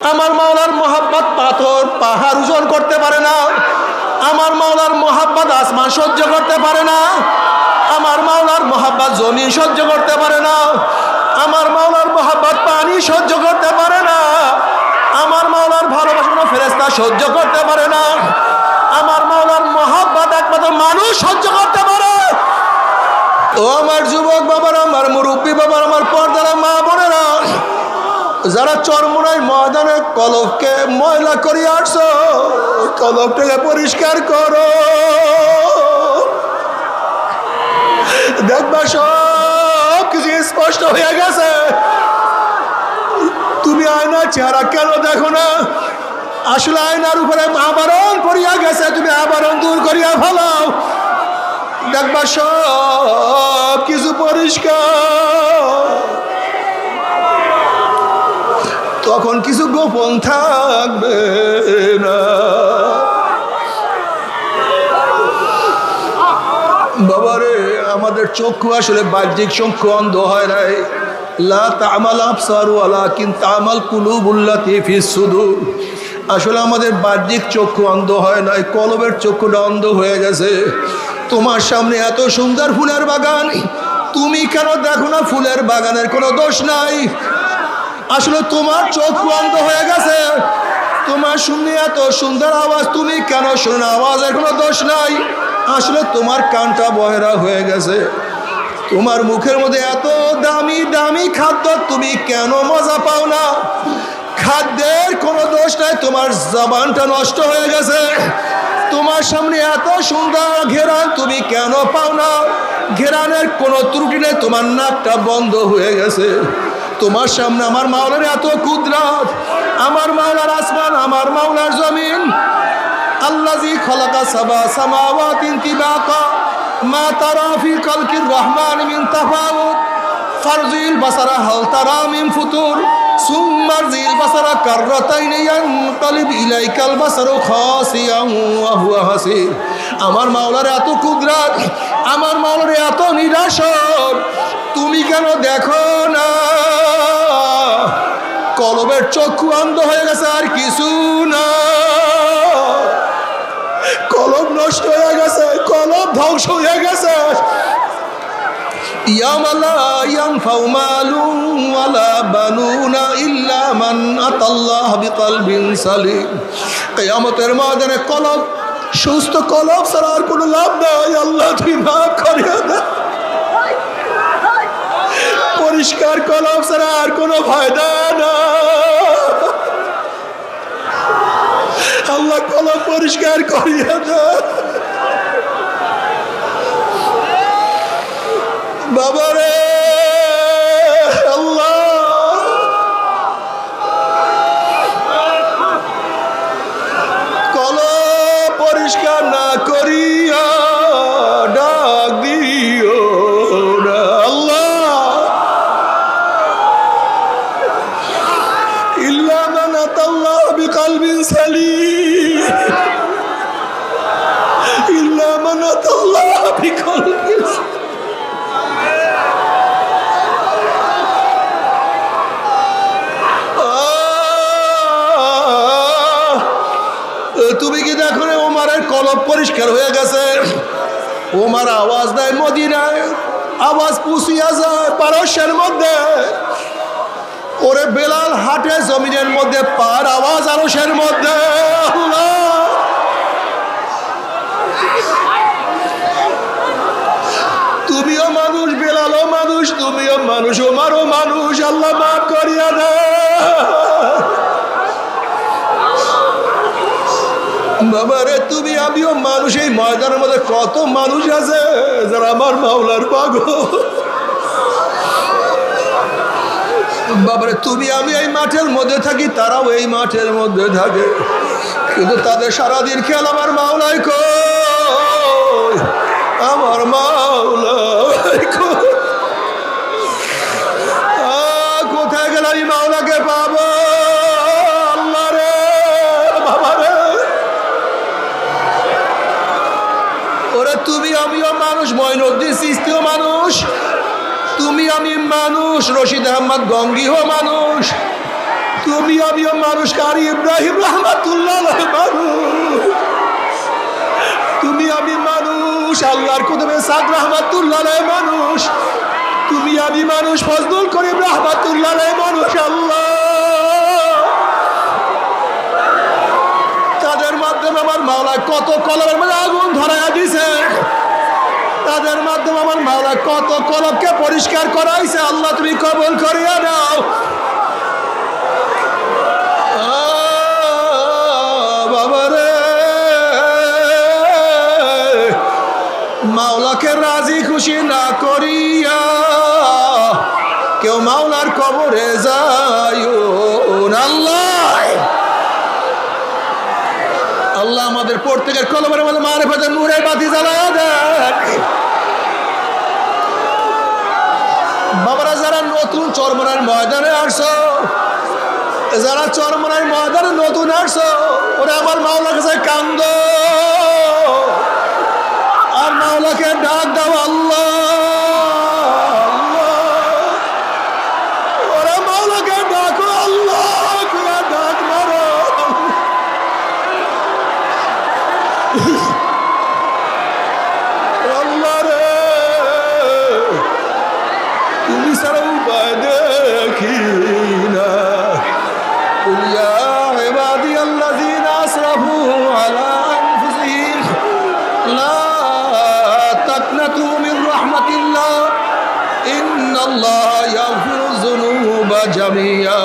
আমার মাওলার মোহাব্বত পাথর পাহাড় ওজন করতে পারে না। আমার মাওলার মোহাব্বত আসমান সহ্য করতে পারে না। আমার মাওলার মোহাব্বত জমিন সহ্য করতে পারে না। আমার মাওলার মোহাব্বত পানি সহ্য করতে পারে না। আমার মাওলার ভালোবাসা কোনো ফেরেশতা সহ্য করতে পারে না। আমার মাওলার মোহাব্বত একমাত্র মানুষ সহ্য করতে পারে। ও আমার যুবক বাবারা, আমার মুরব্বী বাবার, আমার পর্দারা মা বোনেরা, যারা চরমোনাই ময়দানে কলবকে ময়লা করে আসছো, কলবটাকে পরিষ্কার করো। দেখবা সব কিছু স্পষ্ট হয়ে গেছে। তুমি আয়নার চেহারা কেন দেখো না? আসলে আয়নার উপরে আবরণ পড়িয়া গেছে, তুমি আবরণ দূর করিয়া ফেলাও। দেখবা সব কিছু পরিষ্কার। তখন কিছু গোপন থাকবে না। বাবারে, আমাদের চক্ষু আসলে বাহ্যিক চক্ষু অন্ধ হয় নাই। লা তা'মাল আবসার ওয়ালাকিন তা'মাল কুলুবুল্লাতী ফিস সুদূর। আসলে আমাদের বাহ্যিক চক্ষু অন্ধ হয় নাই, কলবের চক্ষুটা অন্ধ হয়ে গেছে। তোমার সামনে এত সুন্দর ফুলের বাগান, তুমি কেন দেখো না ফুলের বাগানের কোনো দোষ নাই? আসলে তোমার চক্ষু অন্ধ হয়ে গেছে। তোমার শুনে এত সুন্দর আওয়াজ, তুমি কেন শোনো না? আওয়াজের কোনো দোষ নাই। আসলে তোমার কানটা বহেরা হয়ে গেছে। তোমার মুখের মধ্যে এত দামি দামি খাদ্য, তুমি কেন মজা পাও না? খাদ্যের কোনো দোষ নাই, তোমার জবানটা নষ্ট হয়ে গেছে। তোমার সামনে এত সুন্দর ঘেরান, তুমি কেন পাও না? ঘেরানের কোনো ত্রুটি নেই, তোমার নাকটা বন্ধ হয়ে গেছে। তোমার সামনে আমার মাওলার এত কুদরত, আমার মাওলার আসমান, আমার মাওলার জমিন। আল্লাযী খালাকা সাবা সামাওয়াতিন তিবাকা মা তারা ফি খালকির রহমান মিন তাফাউত ফারজিল বাসারা হাল তারা মিন ফুতুর সুম্মারজিল বাসারা কাররাতাইনি ইয়ানকালিব ইলাইকাল বাসারু খাসিয়ান ওয়া হুয়া হাসির। আমার মাওলার এত কুদরত, আমার মাওলার এত নিদর্শন, তুমি কেন দেখো না? কলবের চক্ষু অন্ধ হয়ে গেছে, আর কিছু না। কলব নষ্ট হয়ে গেছে, কলব ধ্বংস হয়ে গেছে। ইয়াওমা লা ইয়ানফাউ মালুন ওয়ালা বানুনা ইল্লা মান আতাল্লাহ বিকলবিন সালিম। কিয়ামতের ময়দানে কলব, সুস্থ কলব ছাড়া আর কোনো লাভ নাই। আল্লাহ তুমি মাফ করিয়া দাও। পরিষ্কার কলব ছাড়া আর কোনো ফায়দা না। আল্লাহ কলব পরিষ্কার করিয়া দাও। বাবারে আল্লাহ, কলব পরিষ্কার না করিয়া ডাক দিও না। আল্লাহ, ইল্লা মান আতাল্লাহ বিকলবিন সালিম, ইল্লা মান আতাল্লাহ বিকলবিন সালিম। তুমি কি দেখো না ওমারের কলব পরিষ্কার হয়ে গেছে? ওমার আওয়াজ দেয় মদিনায়, আওয়াজ পুষিয়া যায় পারস্যের মধ্যে। ওরে বেলাল হাটে জমিনের মধ্যে, পার আওয়াজ আরশের মধ্যে। আল্লাহ, তুমিও মানুষ, বেলালও মানুষ, তুমিও মানুষ, ওমারও মানুষ। আল্লাহ মাফ করিয়া দাও। বাবারে, তুমি আমিও মানুষ। এই ময়দানের মধ্যে কত মানুষ আছে যারা আমার মাওলার পাগল। বাবারে, তুমি আমি এই মাঠের মধ্যে থাকি, তারাও এই মাঠের মধ্যে থাকে, কিন্তু তাদের সারাদিন খেয়াল আমার মাওলাই কই, আমার মাওলাই কই। কোথায় গেলে আমি মাওলাকে পাবো? আল্লাহ রে বাবা রে, ওরে তুমি আমিও মানুষ, মঈনুদ্দিন চিশতিও মানুষ, তুমি আমি মানুষ, রশিদ আহমদ গঙ্গিও মানুষ। তুমি আমিও মানুষ, কারি ইব্রাহিম রহমাতুল্লাহ মানুষ, তুমি আমি মানুষ, আল্লাহর কুতুবে সাদ রহমাতুল্লাহ মানুষ, তুমি আমি মানুষ, ফজলুল করিম রহমাতুল্লাহ মানুষ। আল্লাহ তাদের মাধ্যমে আমার মাওলা কত কলমের মধ্যে আগুন ধরাইয়া দিছে, তাদের মাধ্যমে আমার মাওলা কত কলমকে পরিষ্কার করাইছে। আল্লাহ তুমি কবুল করিয়া নাও। বাবারে মাওলাকে রাজি খুশি না করিয়া কেউ মাওলার কবরে যায়। আল্লাহ আল্লাহ আমাদের প্রত্যেকের কলমের মধ্যে মারিফতের নূরের বাতি জ্বালায়া দেন। বাবারা যারা নতুন চরমনার ময়দানে আসছো, যারা চরমনার ময়দানে নতুন আসছো, ওরা আমার মাওলার কাছে কান্দো আর মাওলাকে ডাক দাও। আল্লাহ ওরা মাওলাকে ডাকো, আল্লাহ ডাক মারো। আল্লাহ রে তুমি ছাড়া উপায় দেখি না। قل يا عبادي الذين أسرفوا على أنفسهم لا تقنطوا من رحمة الله إن الله يغفر الذنوب جميعا।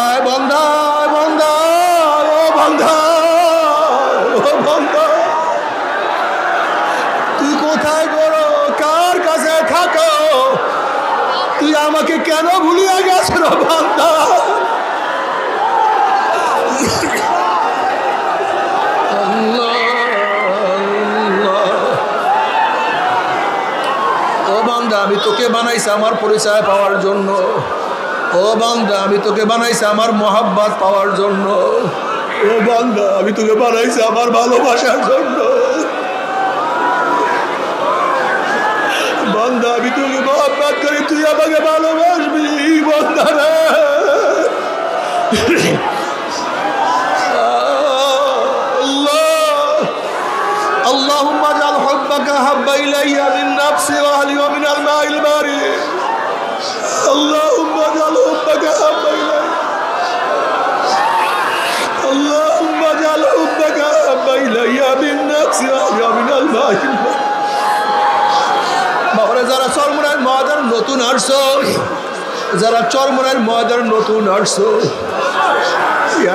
আয় বান্দা, আয় বান্দা, ও বান্দা, ও বান্দা, তুই কোথায় করো, কার কাছে থাকো, তুই আমাকে কেন ভুলিয়া গেছ রে বান্দা? ও বান্দা আমি তোকে বানাইছি আমার পরিচয় পাওয়ার জন্য। ও বান্দা আমি তোকে বানাইছি আমার মোহাব্বত পাওয়ার জন্য। ও বান্দা আমি তোকে বানাইছি আমার ভালোবাসার জন্য। বান্দা আমি তোকে মোহাব্বত করি, তুই আমাকে ভালোবাসবি। বান্দা রে اللهم اجعل حبك حب إلي من نفسي وأهلي ومن الماء البارد. اللهم اجعل حبك حب إلي، اللهم اجعل حبك حب إلي من نفسي وأهلي ومن الماء البارد. বাবারে যারা চরমনার ময়দান নতুন আসছো, যারা চরমনার ময়দান নতুন আসছো,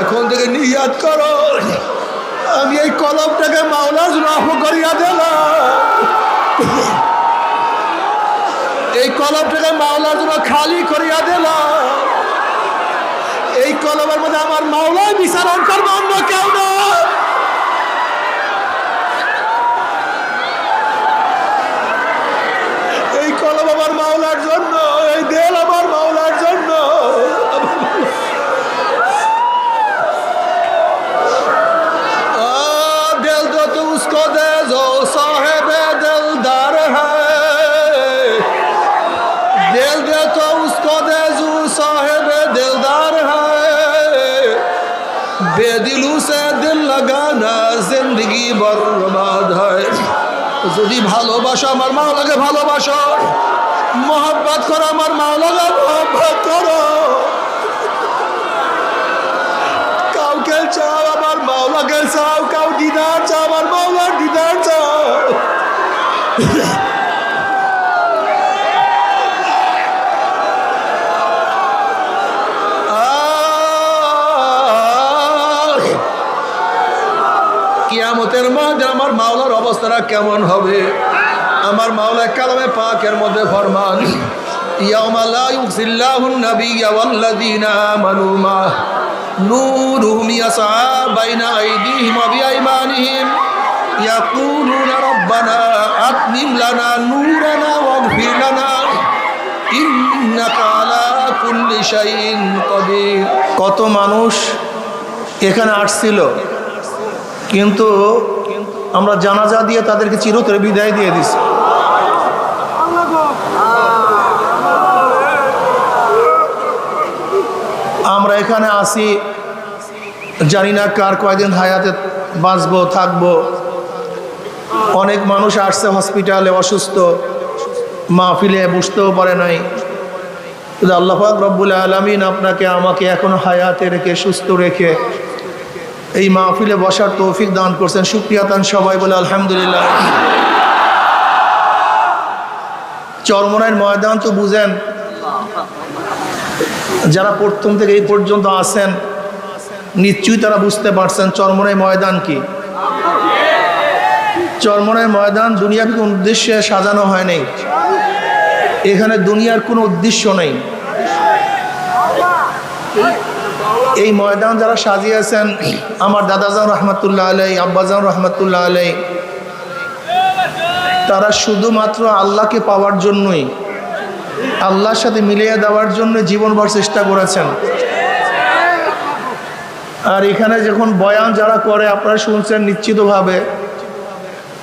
এখন থেকে নিয়াত করো আমি এই কলমটাকে মাওলার জন্য আফু করিয়া দিলাম। এই কলমটাকে মাওলার জন্য খালি করিয়া দিলাম। এই কলমের মধ্যে আমার মাওলাই বিচারণ করবো, অন্য কেউ না। এই কলম আমার মাওলার জন্য, এই দেল আমার মাওলার জন্য। उसको दे जो साहेब दिलदार है, दिल दे तो उसको दे जो साहेब दिलदार है, बेदिलू से दिल लगाना जिंदगी बर्बाद है। যদি ভালোবাসো আমার মাওলাকে ভালোবাসো, মোহাব্বত করো আমার মাওলাকে মোহাব্বত করো। কাউকে চাও আমার মাওলাকে চাও, কাউ দিদার চাও আমার মাওলার দিদার চাও। কিয়ামতের মাঝে আমার মাওলার অবস্থাটা কেমন হবে? আমার মাওলা কালামে পাকের মধ্যে ফরমান, ইয়াউমা লা ইউখজিল্লাহুন নাবিয়্যা ওয়াল্লাযীনা আমানু মা নূরুহুম ইয়াসআ বাইনা আইদিহিম ওয়া বিআইমানিহিম ইয়াকুলুনা রাব্বানা আতমিম লানা নূরানা ওয়াগফির লানা ইন্নাকা আলা কুল্লি শাইইন কাদির। কত মানুষ এখানে আসছিল, কিন্তু আমরা জানাজা দিয়ে তাদেরকে চিরতরে বিদায় দিয়ে দিছি। আমরা এখানে আসি, জানি না কার কয়দিন হায়াতে বাঁচবো থাকবো। অনেক মানুষ আসছে হসপিটালে অসুস্থ, মাহফিলে বুঝতেও পারে নাই। আল্লাহ পাক রব্বুল আলামিন আপনাকে আমাকে এখনো হায়াতে রেখে সুস্থ রেখে এই মাহফিলে বসার তৌফিক দান করছেন। শুকরিয়া তান সবাই বলে আলহামদুলিল্লাহ। চরমনাইয়ের ময়দান তো বুঝেন, যারা প্রথম থেকে এই পর্যন্ত আসেন নিশ্চয়ই তারা বুঝতে পারছেন চরমনাই ময়দান কি। চরমনাই ময়দান দুনিয়ার কোনো উদ্দেশ্যে সাজানো হয় নাই, এখানে দুনিয়ার কোনো উদ্দেশ্য নেই। এই ময়দান যারা সাজিয়েছেন আমার দাদাজান রহমতুল্লাহ আলাই, আব্বাজান রহমতুল্লাহ আলাই, তারা শুধুমাত্র আল্লাহকে পাওয়ার জন্যই, আল্লাহর সাথে মিলিয়ে দেওয়ার জন্য জীবনভর চেষ্টা করেছেন। আর এখানে যখন বয়ান যারা করে আপনারা শুনছেন নিশ্চিতভাবে,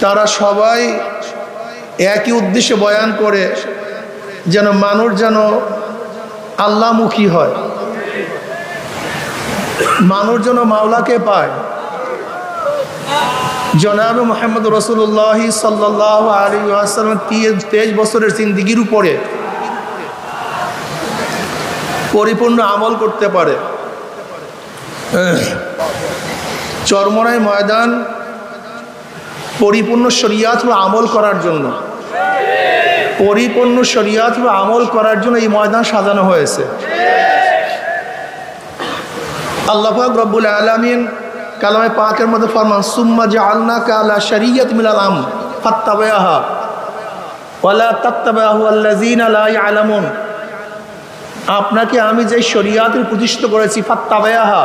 তারা সবাই একই উদ্দেশ্যে বয়ান করে, যেন মানুষ যেন আল্লাহমুখী হয়, মানুষ যেন মাওলাকে পায়। জনাবে মুহাম্মদ রাসূলুল্লাহ সাল্লাল্লাহু আলাইহি ওয়াসাল্লাম 23 বছরের জিন্দেগির উপরে পরিপূর্ণ আমল করতে পারে। চরমনাই ময়দান পরিপূর্ণ শরিয়াত ও আমল করার জন্য, পরিপূর্ণ শরিয়াত ও আমল করার জন্য এই ময়দান সাজানো হয়েছে। আল্লাহ পাক রব্বুল আলামিন কালামে পাকের মধ্যে ফরমান, সুম্মা জাআলনাকা আলা শরিয়াত মিনাল আমর ফাত্তাবি'হা ওয়ালা তাত্তাবি'হু আল্লাযীনা লা ইয়ালামুন। আপনাকে আমি যে শরিয়াতের প্রতিষ্ঠা করেছি, ফাত্তাবি'হা,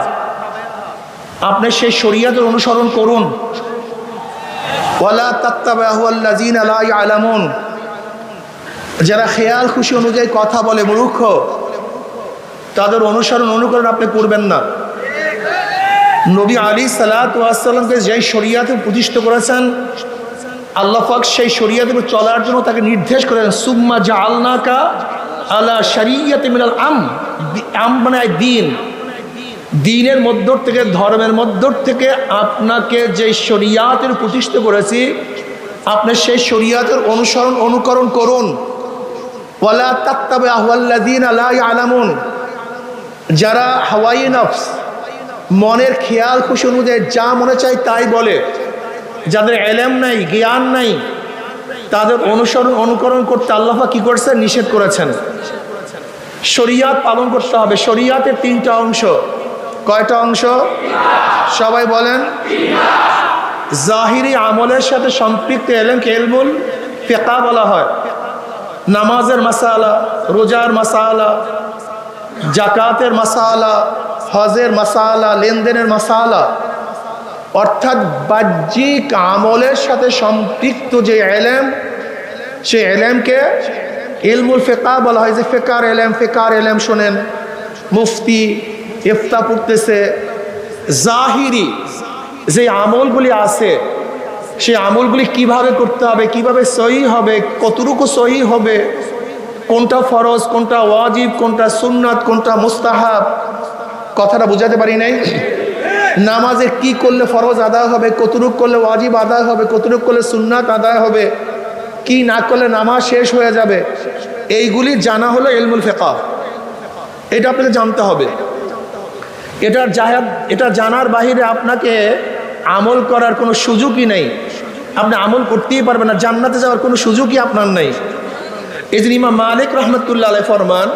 আপনি সেই শরিয়াতের অনুসরণ করুন। ওয়ালা তাত্তাবি'হু আল্লাযীনা লা ইয়ালামুন, যারা খেয়াল খুশি অনুযায়ী কথা বলে মূর্খ, তাদের অনুকরণ আপনি করবেন না। নবী আলাইহিস সালাতু ওয়াস সালামকে যে শরিয়াতে প্রতিষ্ঠা করেছেন, আল্লাহ পাক সেই শরিয়াতে চলার জন্য তাকে নির্দেশ করেন, সুম্মা জাআলনাকা আলা শরিয়াতি মিনাল আম মানে দ্বীন, দ্বীনের মধ্য থেকে, ধর্মের মধ্য থেকে আপনাকে যে শরিয়াতের প্রতিষ্ঠা করেছি, আপনি সেই শরিয়াতের অনুকরণ করুন। ওয়ালা তাত্তাবি'হু আল্লাযীনা লা ইয়ালামুন, যারা হাওয়ায়ে নফস, মনের খেয়াল খুশি অনুযায়ী যা মনে চায় তাই বলে, যাদের ইলম নাই, জ্ঞান নাই, তাদের অনুকরণ করতে আল্লাহ পাক কি করেছেন? নিষেধ করেছেন। শরিয়াত পালন করতে হবে। শরিয়াতের 3টা অংশ। কয়টা অংশ? সবাই বলেন। জাহিরি আমলের সাথে সম্পৃক্ত ইলমকে ইলমুল ফিকহ বলা হয়। নামাজের মাসালা, রোজার মাসালা, জাকাতের মাসালা, হজের মাসালা, লেনদেনের মাসালা, অর্থাৎ বাহ্যিক আমলের সাথে সম্পৃক্ত যে ইলম, সেই ইলমকে ইলমুল ফিকহ বলা হয়। যে ফিকহের ইলম শোনেন, মুফতি ইফতা পড়তেছে, জাহিরি যে আমলগুলি আছে, সেই আমলগুলি কিভাবে করতে হবে, কিভাবে সহি হবে, কতটুকু সহি হবে, কোনটা ফরজ, কোনটা ওয়াজিব, কোনটা সুন্নাত, কোনটা মুস্তাহাব, কথাটা বুঝাতে পারি নাই। নামাজে কি করলে ফরজ আদায় হবে, কতটুকু করলে ওয়াজিব আদায় হবে, কতটুকু করলে সুন্নাত আদায় হবে, কি না করলে নামাজ শেষ হয়ে যাবে, এইগুলি জানা হলো ইলমুল ফিকহ। এটা আপনাকে জানতে হবে। এটা জানার বাহিরে আপনাকে আমল করার কোনো সুযোগই নেই। আপনি আমল করতেই পারবেন না, জান্নাতে যাওয়ার কোনো সুযোগই আপনার নেই। এই যে ইমাম মালিক রহমতুল্লাহ আলাইহি ফরমান,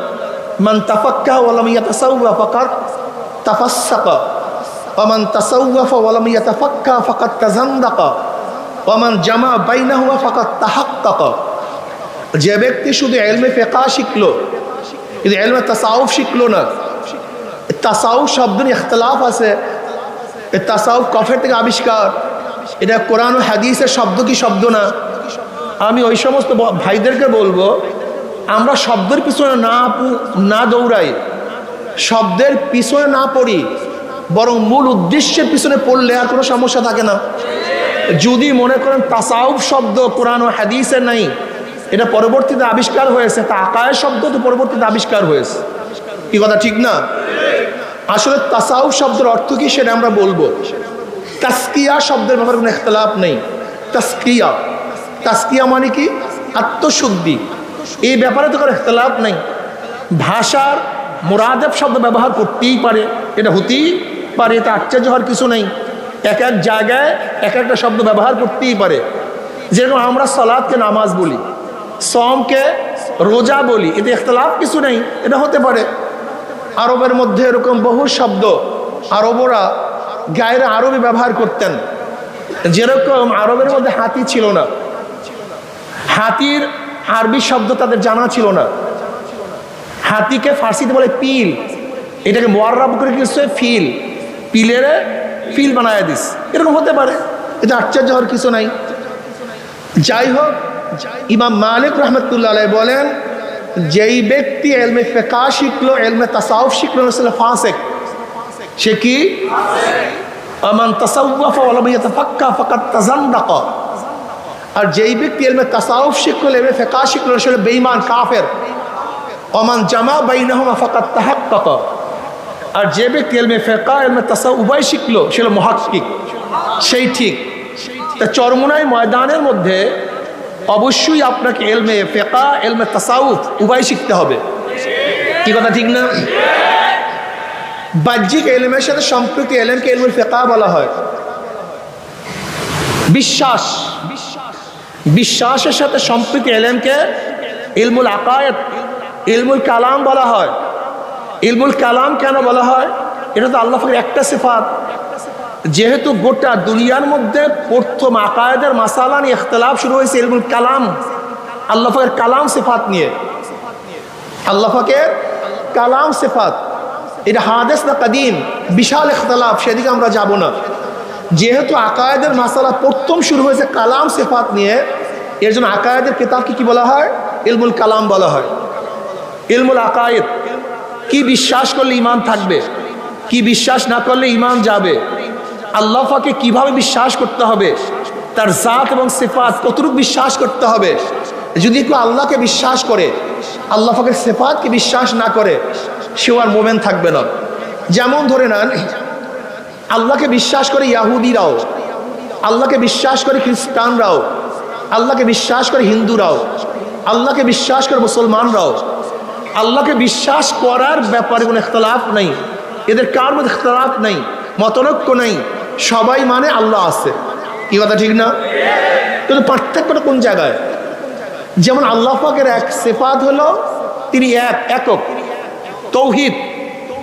মান তাফাক্কাহা ওয়া লাম ইয়াতাসাওয়া ফাকাদ তাফাসসাকা ওয়া মান তাসাওয়াফা ওয়া লাম ইয়াতাফাক্কাহা ফাকাদ তাযান্দাকা ওয়া মান জামা বাইনাহুমা ফাকাদ তাহাক্কাকা। যে ব্যক্তি শুধু ইলমে ফিকহ শিখলো কিন্তু ইলমে তাসাউফ শিখলো না, তাসাউফ শব্দের ইখতিলাফ আছে। এই তাসাউফ কফের থেকে আবিষ্কার, এটা কোরআন ও হাদিসের শব্দ কি শব্দ না। আমি ওই সমস্ত ভাইদেরকে বলবো, আমরা শব্দের পিছনে না দৌড়াই, শব্দের পিছনে না পড়ি, বরং মূল উদ্দেশ্যের পিছনে পড়লে আর কোনো সমস্যা থাকে না। যদি মনে করেন তাসাউফ শব্দ কোরআন ও হাদিসের নাই, এটা পরবর্তীতে আবিষ্কার হয়েছে, তা আকায়ের শব্দ তো পরবর্তীতে আবিষ্কার হয়েছে, কি কথা ঠিক না? আসলে তাসাউফ শব্দের অর্থ কি সেটা আমরা বলবো। তাসকিয়া শব্দের ব্যাপারে কোনো ইখতিলাফ নেই। তাসকিয়া, তাসকিয়া মানে কি? আত্মশুদ্ধি। এই ব্যাপারে তো কোনো ইখতিলাফ নেই। ভাষার মুরাদাব শব্দ ব্যবহার করতেই পারে, এটা হতেই পারে, এটা আশ্চর্য হওয়ার কিছু নেই। এক এক জায়গায় এক একটা শব্দ ব্যবহার করতেই পারে। যেরকম আমরা সালাতকে নামাজ বলি, সমকে রোজা বলি, এতে ইখতিলাফ কিছু নেই, এটা হতে পারে। আরবের মধ্যে এরকম বহু শব্দ আরবরা গায়রে আরবি ব্যবহার করতেন। যেরকম আরবের মধ্যে হাতি ছিল না, হাতির আরবি শব্দ তাদের জানা ছিল না। হাতিকে ফার্সিতে বলে পিল, এটাকে মোয়াররাব করে কিছু ফিল, পিলের ফিল বানায় দিস, এরকম হতে পারে, এটা আশ্চর্য হওয়ার কিছু নাই। যাই হোক, ইমাম মালিক রহমতুল্লাহ আলাইহি বলেন, যেই ব্যক্তি এলমে ফিকহ শিখলো, এলমে তাসাউফ শিখলো, আসলে ফাসিক। সে কি? আমান তাসাউফা ওয়া লাম ইয়াতাফাক্কা ফাকাদ তাযান্দাকা। আর যেই ব্যক্তি এলমে তাসাউফ শিখলো, এলমে ফিকহ শিখলো, আসলে বেঈমান, কাফের। ওমান জামা বাইনাহুমা ফাকাদ তাহাক্কাকা। আর যে ব্যক্তি এলমে ফিকহ এলমে তাসাউফ উভয় শিখলো, সে হলো মুহাক্কিক, সেই ঠিক। তা চরমোনাই ময়দানের মধ্যে অবশ্যই আপনাকে এলমে ফিকহ এলমে তাসাউফ উভয় শিখতে হবে। কি কথা ঠিক না? বাহ্যিক এলমের সাথে সম্পৃক্ত এলমকে ইলমুল ফিকহ বলা হয়। বিশ্বাস, বিশ্বাসের সাথে সম্পৃক্ত এলমকে ইলমুল আকায়েদ, ইলমুল কালাম বলা হয়। ইলমুল কালাম কেন বলা হয়? এটা তো আল্লাহ পাকের একটা সিফাত। যেহেতু গোটা দুনিয়ার মধ্যে প্রথম আকায়েদের মাসালা নিয়ে ইখতিলাফ শুরু হয়েছে ইলমুল কালাম, আল্লাহ পাকের কালাম সিফাত নিয়ে। আল্লাহ পাকের কালাম সিফাত, এটা হাদিস না কাদিম, বিশাল ইখতিলাফ, সেদিকে আমরা যাব না। যেহেতু আকায়েদের মাসালা প্রথম শুরু হয়েছে কালাম সিফাত নিয়ে, এর জন্য আকায়েদের কিতাবকে কি বলা হয়? ইলমুল কালাম বলা হয়। ইলমুল আকায়েদ, কি বিশ্বাস করলে ঈমান থাকবে, কি বিশ্বাস না করলে ঈমান যাবে, আল্লাহ পাকে কিভাবে বিশ্বাস করতে হবে, তার জাত এবং সিফাত কতটুকু বিশ্বাস করতে হবে। যদি কেউ আল্লাহকে বিশ্বাস করে, আল্লাহ পাকের সিফাতকে বিশ্বাস না করে, সেও আর মোমেন থাকবে না। যেমন ধরে নেন, আল্লাহকে বিশ্বাস করে ইয়াহুদিরাও, আল্লাহকে বিশ্বাস করে খ্রিস্টানরাও, আল্লাহকে বিশ্বাস করে হিন্দুরাও, আল্লাহকে বিশ্বাস করে মুসলমানরাও। আল্লাহকে বিশ্বাস করার ব্যাপারে কোনো ইখতিলাফ নেই, এদের কার মধ্যে ইখতিলাফ নেই, মতনৈক্য নেই, সবাই মানে আল্লাহ আছে। কি কথা ঠিক না? কিন্তু পার্থক্যটা কোন জায়গায়? যেমন আল্লাহ পাকের এক সিফাত হলো তিনি একক, তৌহিদ,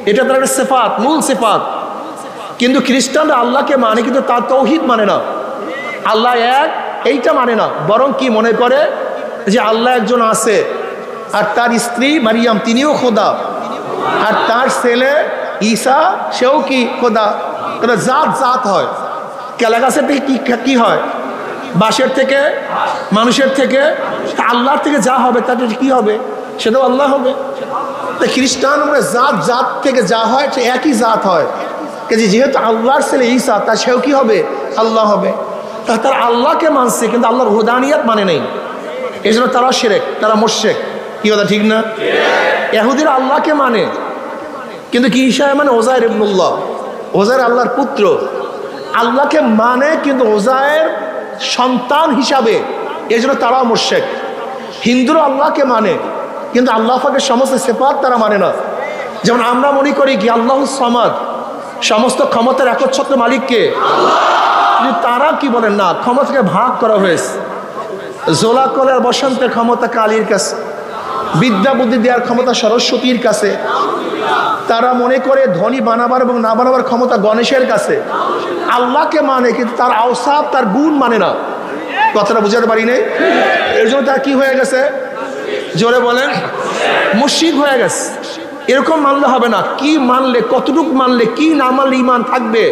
এটা তার একটা সিফাত, মূল সিফাত। কিন্তু খ্রিস্টানরা আল্লাহকে মানে, কিন্তু তার তৌহিদ মানে না, আল্লাহ এক এইটা মানে না, বরং কি মনে করে যে আল্লাহ একজন আছে, আর তার স্ত্রী মারিয়াম তিনিও খোদা, আর তার ছেলে ঈসা সেও কি খোদা। জাত জাত হয়, কেলা গাছের থেকে কি হয়? বাঁশের থেকে, মানুষের থেকে, আল্লাহর থেকে যা হবে তাতে কি হবে? সেটাও আল্লাহ হবে। তো খ্রিস্টান আমরা জাত জাত থেকে যা হয় সে একই জাত হয়, যেহেতু আল্লাহর ছেলে ঈসা, তার সেও কি হবে? আল্লাহ হবে। তা তারা আল্লাহকে মানছে কিন্তু আল্লাহর হুদানিয়াত মানে নেই, এই জন্য তারা শিরক, তারা মুশরিক। কি কথা ঠিক না? ইহুদিরা আল্লাহকে মানে, কিন্তু কি ঈসা মানে ওজায়ের ইবনুল্লাহ, ওজায়ের আল্লাহর পুত্র। আল্লাহকে মানে কিন্তু ওজায়ের সন্তান হিসাবে, এই জন্য তারাও মুশরিক। হিন্দুরা আল্লাহকে মানে, কিন্তু আল্লাহ পাকের সমস্ত সিফাত তারা মানে না। যেমন আমরা মনে করি কি আল্লাহুস সামাদ, সমস্ত ক্ষমতার একচ্ছত্র মালিককে, কিন্তু তারা কি বলেন না, ক্ষমতাকে ভাগ করা হয়েছে। জোলা কলার বসন্তের ক্ষমতা কালীর কাছে, বিদ্যা বুদ্ধি দেওয়ার ক্ষমতা সরস্বতীর কাছে। তারা মনে করে ধনী বানাবার এবং না বানাবার ক্ষমতা গণেশের কাছে। আল্লাহকে মানে কিন্তু তার আওসাফ, তার গুণ মানে না। কথাটা বুঝাতে পারি নাই? এর জন্য তার কি হয়ে গেছে? জোরে বলেন, মুশরিক হয়ে গেছে। এরকম মানলে হবে না। কি মানলে, কতটুক মানলে, কি না মানলে ইমান থাকবে,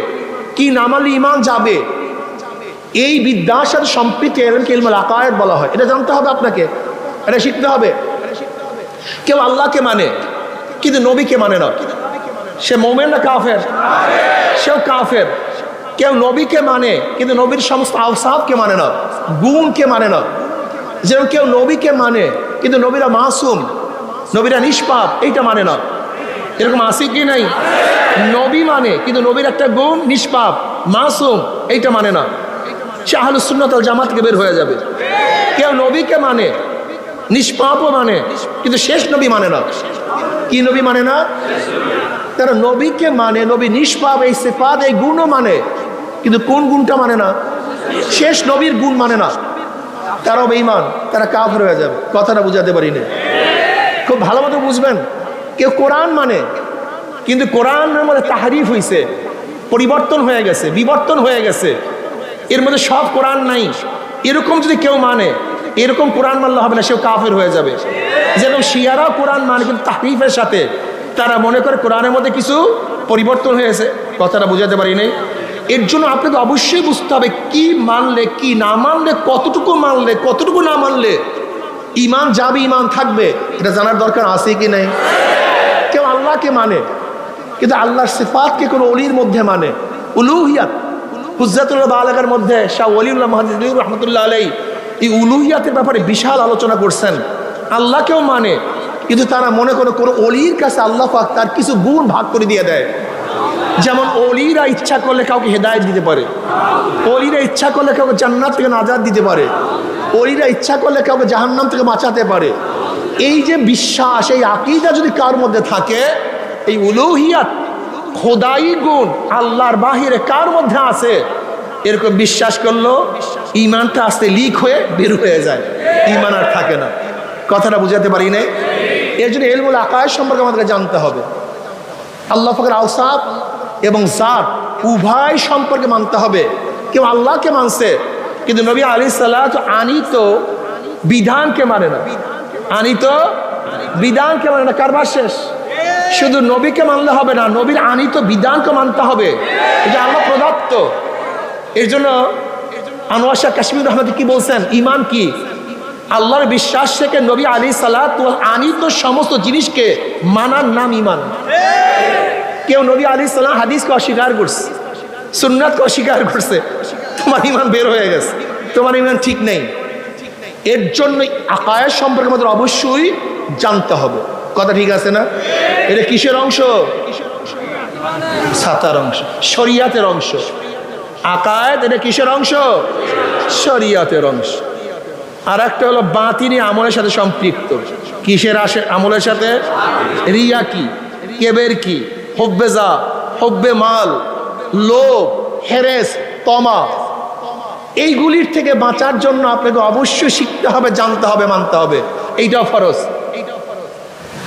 কি না মানলে ইমান যাবে, এই বিদ্যার সাথে সম্পৃক্ত এলমকে ইলমুল আকায়েদ বলা হয়। এটা জানতে হবে আপনাকে, এটা শিখতে হবে। কেউ আল্লাহকে মানে কিন্তু নবীকে মানে না, সে মুমিন না কাফের? সেও কাফের। কেউ নবীকে মানে কিন্তু নবীর সমস্ত আওসাফকে মানে না, গুণকে মানে না। যেমন কেউ নবীকে মানে কিন্তু নবীরা মাসুম, নবীরা নিষ্পাপ, এইটা মানে না। এরকম আছে কি নাই? নবী মানে, কিন্তু নবীর একটা গুণ নিষ্পাপ মাসুম, এইটা মানে না, সে আহলুস সুন্নাত ওয়াল জামাত থেকে বের হয়ে যাবে। কেউ নবীকে মানে, নিষ্পাপও মানে, কিন্তু শেষ নবী মানে না। কি নবী মানে না? তারা নবীকে মানে, নবী নিষ্পাপ, এই সিফাত, এই গুণও মানে, কিন্তু কোন গুণটা মানে না? শেষ নবীর গুণ মানে না। তারাও বেঈমান, তারা কাফের হয়ে যাবে। কথাটা বুঝাতে পারি না, খুব ভালো মতো বুঝবেন। কেউ কোরআন মানে, কিন্তু কোরআনের মধ্যে তাহরিফ হয়েছে, পরিবর্তন হয়ে গেছে, বিবর্তন হয়ে গেছে, এর মধ্যে সব কোরআন নাই, এরকম যদি কেউ মানে, এরকম কোরআন মানলে হবে না, সেও কাফের হয়ে যাবে। যেরকম শিয়ারাও কোরআন মানে, কিন্তু তাহরিফের সাথে, তারা মনে করে কোরআনের মধ্যে কিছু পরিবর্তন হয়েছে। কথাটা বুঝাতে পারি নাই। এর জন্য আপনাকে অবশ্যই বুঝতে হবে কি মানলে, কি না মানলে, কতটুকু মানলে, কতটুকু না মানলে ইমান যাবে, ইমান থাকবে, এটা জানার দরকার আছে কি নাই? কেউ আল্লাহকে মানে, কিন্তু আল্লাহর সিফাতকে কোনো অলির মধ্যে মানে, উলুহিয়াত, হুজ্জাতুল বালাগার মধ্যে শাহ ওলিউল্লাহ মুহাদ্দিস রাহমাতুল্লাহ আলাইহি এই উলুহিয়াতের ব্যাপারে বিশাল আলোচনা করছেন। আল্লাহকেও মানে, কিন্তু তারা মনে করে কোনো অলির কাছে আল্লাহ পাক তার কিছু গুণ ভাগ করে দিয়ে দেয়। যেমন অলিরা ইচ্ছা করলে কাউকে হেদায়েত দিতে পারে, অলিরা ইচ্ছা করলে কাউকে জান্নাত থেকে নাজাত দিতে পারে, অলিরা ইচ্ছা করলে কাউকে জাহান্নাম থেকে বাঁচাতে পারে। এই যে বিশ্বাস, এই আকীদা যদি কার মধ্যে থাকে, এই উলুহিয়াত, খোদাই গুণ আল্লাহর বাহিরে কার মধ্যে আছে, এরকম বিশ্বাস করলো ইমানটা আস্তে লিক হয়ে বের হয়ে যায়, ইমান আর থাকে না। কথাটা বুঝাতে পারি না? এর জন্য ইলমুল আকায়েদ সম্পর্কে আমাদেরকে জানতে হবে। আল্লাহ পাকের আওসাফ এবং জাত উভয় সম্পর্কে মানতে হবে। কেউ আল্লাহকে মানছে, কিন্তু নবী আলাইহিস সালাতু আনিত বিধানকে মানে না, আনিত বিধানকে মানে না। কারবার শেষ। শুধু নবীকে মানলে হবে না, নবীর আনিত বিধানকে মানতে হবে, এটা আল্লাহ প্রদত্ত। এর জন্য আনোয়ার শাহ কাশ্মীর আহমদ কি বলছেন, ইমান কি? আল্লাহর বিশ্বাস থেকে নবী আলাইহিস সালাতু আনিত সমস্ত জিনিসকে মানার নাম ইমান। কেউ নবী আলাইহিস সালাম হাদিসকে অস্বীকার করছে, সুন্নাতকে অস্বীকার করছে, তোমার ইমান বের হয়ে গেছে, তোমার ইমান ঠিক নেই। এর জন্য আকায়েদ সম্পর্কে আমাদের অবশ্যই জানতে হবে। কথা ঠিক আছে না? এটা কিসের অংশ? সাতার অংশ, শরিয়াতের অংশ। আকায়েদ এটা কিসের অংশ? শরিয়াতের অংশ। আর একটা হলো বাতিনি আমলের সাথে সম্পৃক্ত। কিসের আমলের সাথে? রিয়া কি, কেবের কি, হুব্বে যা, হুব্বে মাল, লোভ, হেরেস, তমা, এইগুলির থেকে বাঁচার জন্য আপনাকে অবশ্যই শিখতে হবে, জানতে হবে, মানতে হবে। এইটাও ফরজ।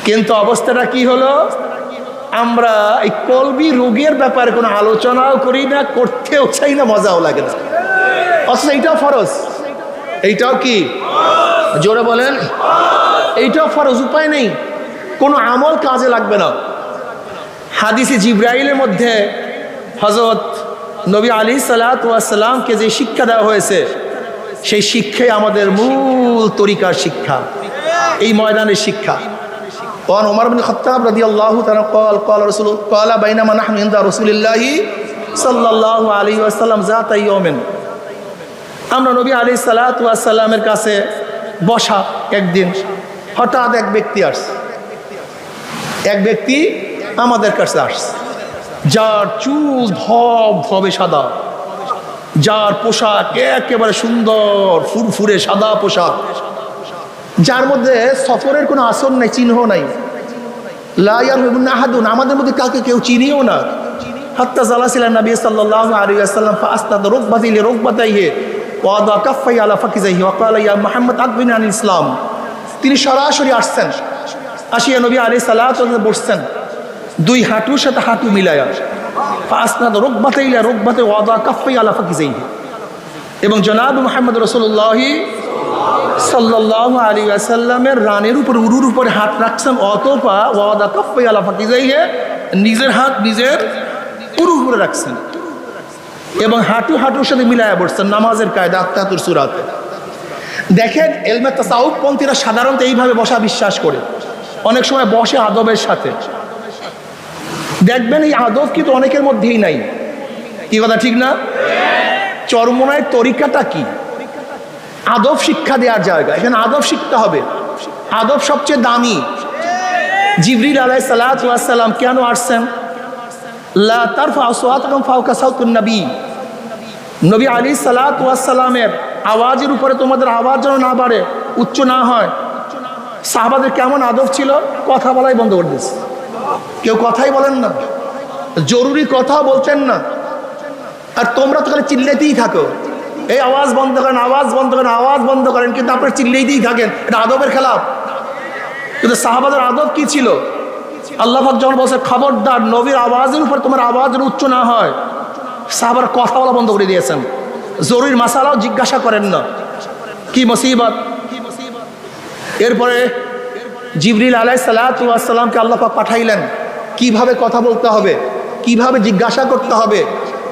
কিন্তু অবস্থাটা কি হলো, আমরা এই কলবি রোগের ব্যাপারে কোনো আলোচনাও করি না, করতেও চাই না, মজাও লাগে না, অথচ এইটাও ফরজ। এইটাও কি? জোরে বলেন। এইটাও ফরজ, উপায় নেই, কোনো আমল কাজে লাগবে না। হাদিসে জিব্রাইলের মধ্যে হযরত নবী আলাইহিস সালাতু ওয়াস সালামকে যে শিক্ষা দেওয়া হয়েছে, সেই শিক্ষাই আমাদের মূল তরিকার শিক্ষা, এই ময়দানের শিক্ষা। وعن عمر بن الخطاب رضي الله تعالى قال بينما نحن عند رسول الله صلى الله عليه وسلم ذات يوم, আমরা নবী আলাইহিস সালাতু ওয়াস সালামের কাছে বসা একদিন, হঠাৎ এক ব্যক্তি আসছে, এক ব্যক্তি আমাদের কাছে আসছে, যার চুল ধবধবে সাদা, যার পোশাক একেবারে সুন্দর ফুরফুরে সাদা পোশাক, যার মধ্যে সফরের কোনো আসর নাই, চিহ্ন নাই। লা ইয়ারহুবুন আহাদুন, আমাদের মধ্যে কাউকে কেউ চিনিও না। হাত্তা জালাসিলা নবী সাল্লাল্লাহু আলাইহি ওয়াসাল্লাম ফাআসনাদা রুকবাতি লিরুকবাতাইহি ওয়া আদা কাফাইহি আলা ফাকিজাইহি ওয়া ক্বালা ইয়া মুহাম্মদ আকবিরনি আনিল ইসলাম। তিনি সরাসরি আসছেন, আসিয়া নবী আলাইহিস সালাতু ওয়া সাল্লাম বসছেন, দুই হাঁটুর সাথে হাঁটু মিলায়া, ফাআসনাদা রুকবাতাইহি ইলা রুকবাতি ওয়া আদা কাফাইহি আলা ফাকিজাইহি। এবং জনাব মুহাম্মদ রাসূলুল্লাহ সাল্লাল্লাহু আলাইহি ওয়াসাল্লামের রানের উপর, উরুর উপরে হাত রাখছেন, অতপা ওয়াদা কাফাই আলা ফাকিজাইহি, নিজের হাত নিজের উরুর উপরে রাখছেন এবং হাঁটুর সাথে মিলায়া বসছেন, নামাজের কায়দা আত্তাতুর সূরাতে। দেখেন ইলমে তাসাউফ পন্থীরা সাধারণত এইভাবে বসা বিশ্বাস করে, অনেক সময় বসে আদবের সাথে। দেখবেন এই আদব কিন্তু অনেকের মধ্যেই নাই। কি কথা ঠিক না? চরমনায়ের তরিকাটা কি? আদব শিক্ষা দেওয়ার জায়গা, এখানে আদব শিখতে হবে। আদব সবচেয়ে দামি, জিবরিল আলাইহিস সালাতু ওয়াস সালাম কেন আসছেন? লা তারফাউ আসওয়াতাকুম ফাওকা সাওতিন নবী, নবী আলাইহিস সালাতু ওয়াস সালামের আওয়াজের উপরে তোমাদের আওয়াজ যেন না বাড়ে, উচ্চ না হয়। সাহাবাদের কেমন আদব ছিল, কথা বলাই বন্ধ করে দিয়েছে, কেউ কথাই বলেন না, জরুরি কথা বলতেন না। আর তোমরা তো খালি চিল্লাতেই থাকো, এই আওয়াজ বন্ধ করেন, আওয়াজ বন্ধ করেন, আওয়াজ বন্ধ করেন, কিন্তু আপনারা চিল্লাইতেই থাকেন, এটা আদবের খেলাফ। কিন্তু সাহাবাদের আদব কি ছিল? আল্লাহ পাক যখন বলছে খবরদার নবীর আওয়াজের উপর তোমার আওয়াজ যেন উচ্চ না হয়, সাহাবারা কথা বলা বন্ধ করে দিয়েছেন। জরুরি মাসালাও জিজ্ঞাসা করেন না, কি মুসিবত। এরপরে জিবরিল আলাইহিস সালাতু ওয়াস সালামকে আল্লাহ পাক পাঠাইলেন কিভাবে কথা বলতে হবে, কিভাবে জিজ্ঞাসা করতে হবে,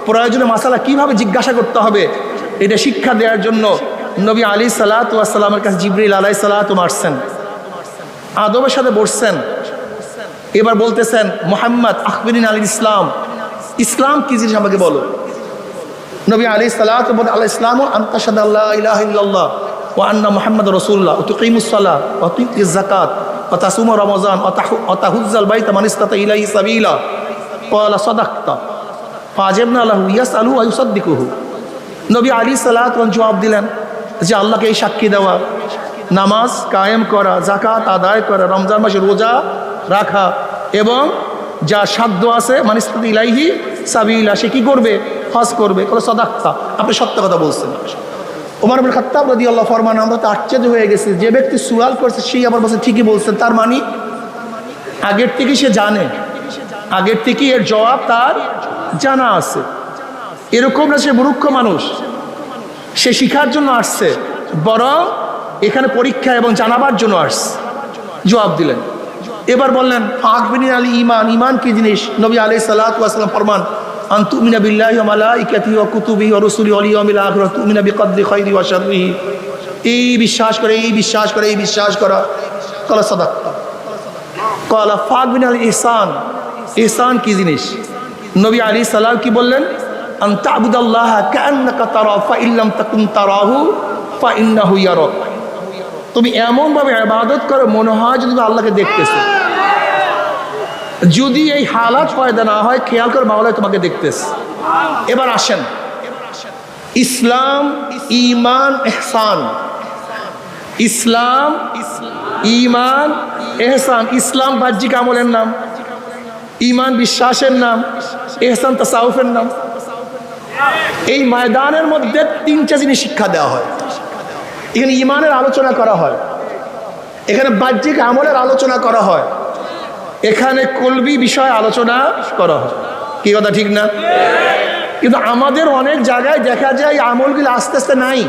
প্রয়োজনীয় মাসালা কিভাবে জিজ্ঞাসা করতে হবে, এটা শিক্ষা দেওয়ার জন্য নবী আলাইহিস সালাতু ওয়াস সালামের কাছে জিবরিল আলাইহিস সালাতু আসছেন, আদবের সাথে বসছেন। এবার বলতেছেন মুহাম্মদ আখবিরিন আল ইসলাম, ইসলাম কি জিনিস আমাকে বলো। নবী আলাইহিস সালাতু আল ইসলামু আন তাশহাদু আল্লা ইলাহা ইল্লাল্লাহ ওয়া আন্না মুহাম্মাদুর রাসূলুল্লাহ ওয়া তুকিমুস সালাহ ওয়া তুতিজ যাকাত ওয়া তাসুমু রমাযান ওয়া তাহুজ্জাল বাইতা মান ইসতাতা ইলাইহি সাবিলা ক্বালা সাদাকতা ফাজিবনা লাহু ইয়াসআলু ওয়া ইউসাদ্দিকুহু। নবী আলাইহিস সালাতু জবাব দিলেন যে আল্লাহকে এই সাক্ষী দেওয়া, নামাজ কায়েম করা, যাকাত আদায় করা, রমজান মাসে রোজা রাখা, এবং যা সাধ্য আছে মান ইসতাতা ইলাইহি সাবিলা, সে কি করবে? হজ করবে। ক্বালা সাদাকতা, আপনি সত্য কথা বলছেন। ওমর ইবনে খাত্তাব রাদিয়াল্লাহু ফরমান, আমরা তো আশ্চর্য হয়ে গেছি, যে ব্যক্তি সুয়াল করছে সেই আবার বলছে ঠিকই বলছেন, তার মানে আগের থেকে সে জানে, আগের থেকে এর জবাব তার জানা আছে। এরকম না সে মূর্খ মানুষ, সে শিখার জন্য আসছে, বরং এখানে পরীক্ষা এবং জানাবার জন্য আসছে। জবাব দিলেন। এবার বললেন আখবিরিন আল ঈমান, ঈমান কি জিনিস? নবী আলাইহিস সালাতু ওয়াস সালাম ফরমান আন তুমিনা বিল্লাহি ওয়া মালাইকাতিহি ওয়া কুতুবিহি ওয়া রুসুলিহি ওয়াল ইয়াউমিল আখির ওয়া তুমিনা বিকদরি খাইরি ওয়া শাররিহি, এই বিশ্বাস করে, এই বিশ্বাস করে, এই বিশ্বাস করা। ক্বালা সাদাকতা। ক্বালা ফাগবিন আল ইহসান, ইহসান কি জিনিস? নবী আলাইহিস সালাম কি বললেন? আন তা'বুদাল্লাহা কাআন্নাকা তারা ফা ইল্লাম তাকুন তারাহু ফা ইন্নাহু ইয়ারাক, তুমি এমনভাবে ইবাদত করো মনে হয় যে তুমি আল্লাহকে দেখতেছো। যদি এই হালাত পয়দা না হয়, খেয়াল করে মাওলা তোমাকে দেখতেছে। এবার আসেন, ইসলাম, ঈমান, ইহসান। ইসলাম, ঈমান, ইহসান। ইসলাম বাহ্যিক আমলের নাম, ঈমান বিশ্বাসের নাম, ইহসান তাসাউফের নাম। এই ময়দানের মধ্যে তিনটা জিনিস শিক্ষা দেওয়া হয়। এখানে ঈমানের আলোচনা করা হয়, এখানে বাহ্যিক আমলের আলোচনা করা হয়, এখানে কলবি বিষয় আলোচনা করা হয়। কি কথা ঠিক না? কিন্তু আমাদের অনেক জায়গায় দেখা যায় আমলগুলো আস্তে আস্তে নাই।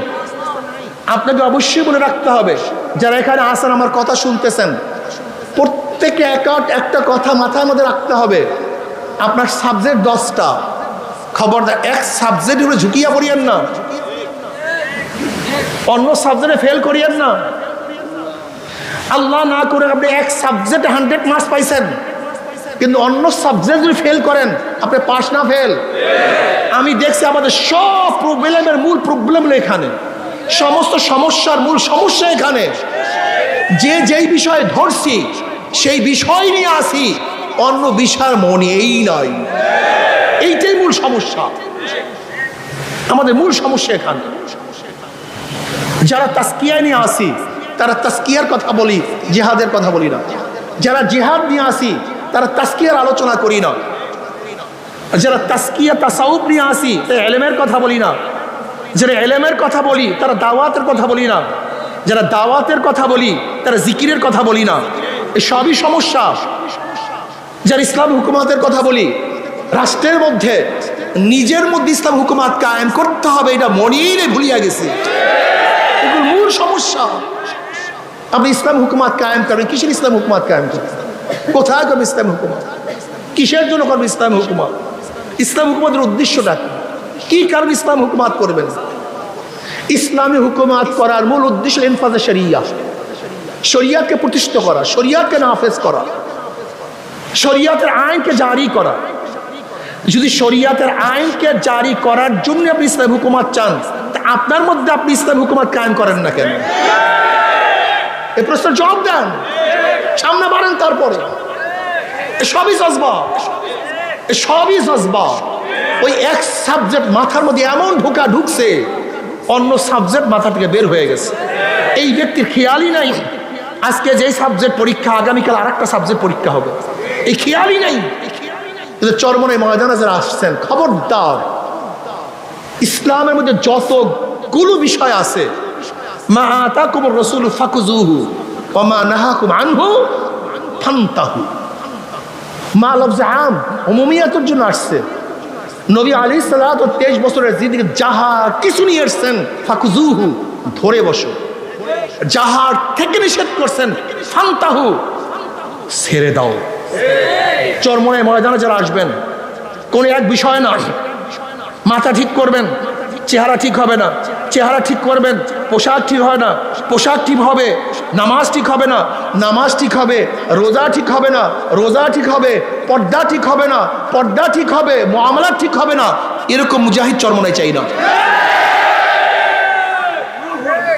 আপনাকে অবশ্যই বলে রাখতে হবে, যারা এখানে আসেন আমার কথা শুনতেছেন, প্রত্যেকে একটা কথা মাথার মধ্যে রাখতে হবে। আপনার সাবজেক্ট 10টা, খবরদার এক সাবজেক্ট হলে ঝুঁকিয়া পড়িয়েন না, অন্য সাবজেক্টে ফেল করিয়েন না। আল্লাহ না করে আপনি এক সাবজেক্টে 100 মার্কস পাইছেন, কিন্তু অন্য সাবজেক্ট যদি ফেল করেন, আপনি পাস না ফেল। আমি দেখছি আমাদের সব প্রবলেমের মূল প্রবলেম হলো এখানে, সমস্ত সমস্যার মূল সমস্যা এখানে। যেই বিষয়ে ধরছি সেই বিষয় নিয়ে আসি, অন্য বিষয়ের মনেই নাই। এইটাই মূল সমস্যা, আমাদের মূল সমস্যা এখানে। যারা তাসকিয়া নিয়ে আসি তারা তাসকিয়ার কথা বলি, জিহাদের কথা বলি না। যারা জিহাদ নিয়ে আসি তারা তাসকিয়ার আলোচনা করি না। যারা তাসকিয়া তাসাউফ নিয়ে আসি তারা ইলমের কথা বলি না। যারা ইলমের কথা বলি তারা দাওয়াতের কথা বলি না। যারা দাওয়াতের কথা বলি তারা জিকিরের কথা বলি না। এই সবই সমস্যা। যারা ইসলাম হুকুমাতের কথা বলি, রাষ্ট্রের মধ্যে নিজের মধ্যে ইসলাম হুকুমাত কায়েম করতে হবে, এটা মনেই ভুলিয়া গেছি। এগুলো মূল সমস্যা। আপনি ইসলাম হুকুমাত কায়েম করবেন, কিসের ইসলাম হুকুমাত কায়েম করবেন? কোথায় করবেন ইসলাম হুকুমাত? কিসের জন্য করবেন ইসলাম হুকুমাত? ইসলাম হুকুমাতের উদ্দেশ্যটা কি? কারণ ইসলাম হুকুমাত করবেন? ইসলামী হুকুমাত করার মূল উদ্দেশ্য ইনফাজে শরিয়া, শরিয়াতকে প্রতিষ্ঠিত করা, শরিয়াতকে নাফেজ করা, শরিয়াতের আইনকে জারি করা। যদি শরিয়াতের আইনকে জারি করার জন্য আপনি ইসলাম হুকুমাত চান, তা আপনার মধ্যে আপনি ইসলাম হুকুমাত কায়েম করেন না কেন? এই প্রশ্নের জবাব দেন, সামনে বাড়েন। তারপরে সবই জজবা, সবই জজবা। ওই এক সাবজেক্ট মাথার মধ্যে এমন ঢুকছে, অন্য সাবজেক্ট মাথা থেকে বের হয়ে গেছে। এই ব্যক্তির খেয়ালই নাই আজকে যে সাবজেক্ট পরীক্ষা, আগামীকাল আর একটা সাবজেক্ট পরীক্ষা হবে, এই খেয়ালই নাই। কিন্তু চরমনাই ময়দানে যারা আসছেন, খবরদার, ইসলামের মধ্যে যতগুলো বিষয় আছে, মা আতাকুমুর রাসূলু ফাকুযুহু ওয়া মা নাহাকুম আনহু ফান্তাহু, মা লফজে আম উমুমিয়াতের জন্য আসছে। নবী আলাইহিস সালাত 23 বছরের জিন্দেগি যাহা কিছু নিয়ে এসেছেন, ফাকুযুহু ধরে বসো, যাহার থেকে নিষেধ করছেন ফান্তাহু ছেড়ে দাও। চরমনাই ময়দানে যারা আসবেন, কোন এক বিষয় না, মাথা ঠিক করবেন, চেহারা ঠিক হবে না, চেহারা ঠিক করবেন, পোশাক ঠিক হয় না, পোশাক ঠিক হবে, নামাজ ঠিক হবে না, নামাজ ঠিক হবে, রোজা ঠিক হবে না, রোজা ঠিক হবে, পর্দা ঠিক হবে না, পর্দা ঠিক হবে, মুআমালা ঠিক হবে না। এরকম মুজাহিদ চরমনাই চাই না।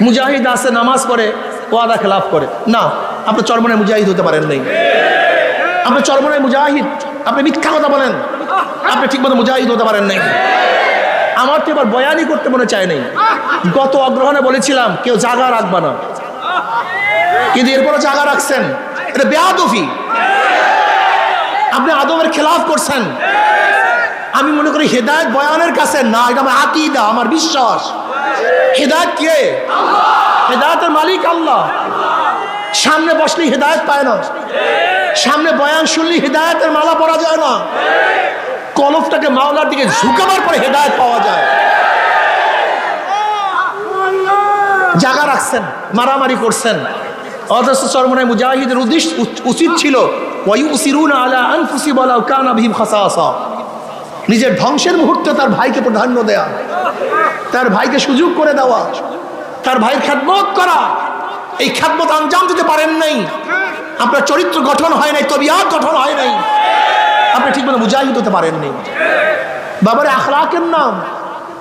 মুজাহিদ আছে নামাজ পড়ে, ওয়াদা খেলাফ করে না, আপনি চরমনাই মুজাহিদ হতে পারেন নাই। আপনি চরমনাই মুজাহিদ, আপনি মিথ্যা কথা বলেন, আপনি ঠিকমতো মুজাহিদ হতে পারেন নাই। আমার তো এবার বয়ানই করতে মনে চায় নাই। গত অগ্রহণে বলেছিলাম কেউ জায়গা রাখবা না, কিন্তু এরপরে জায়গা রাখছেন, এটা বেয়াদবি। আপনি আদবের খেলাফ করছেন। আমি মনে করি হেদায়েত বয়ানের কাছে না, এটা আমার আকীদা, আমার বিশ্বাস। হেদায়েত কে? হেদায়েতের মালিক আল্লাহ। সামনে বসলে হেদায়েত পায় না, সামনে বয়ান শুনলে হেদায়েতের মালা পরা যায় না, কলফটাকে মাওলার দিকে ঝুঁকাবার পরে হেদায়েত পাওয়া যায়। জায়গা রাখছেন, মারামারি করছেন, অথচ চরমনাই মুজাহিদের উচিত ছিল ওয়ায়ুসিরুনা আলা আনফুসিহিম ওয়ালাউ কানা বিহিম খাসাসা, নিজের ধ্বংসের মুহূর্তে তার ভাইকে প্রাধান্য দেয়া, তার ভাইকে সুযোগ করে দেওয়া, তার ভাইয়ের খেদমত করা। এই খেদমত আঞ্জাম দিতে পারেন নাই, আপনার চরিত্র গঠন হয় নাই, তবিয়ত গঠন হয় নাই, আপনি ঠিকমতো মুজাহিদ হতে পারেননি। বাবার আখলাকের নাম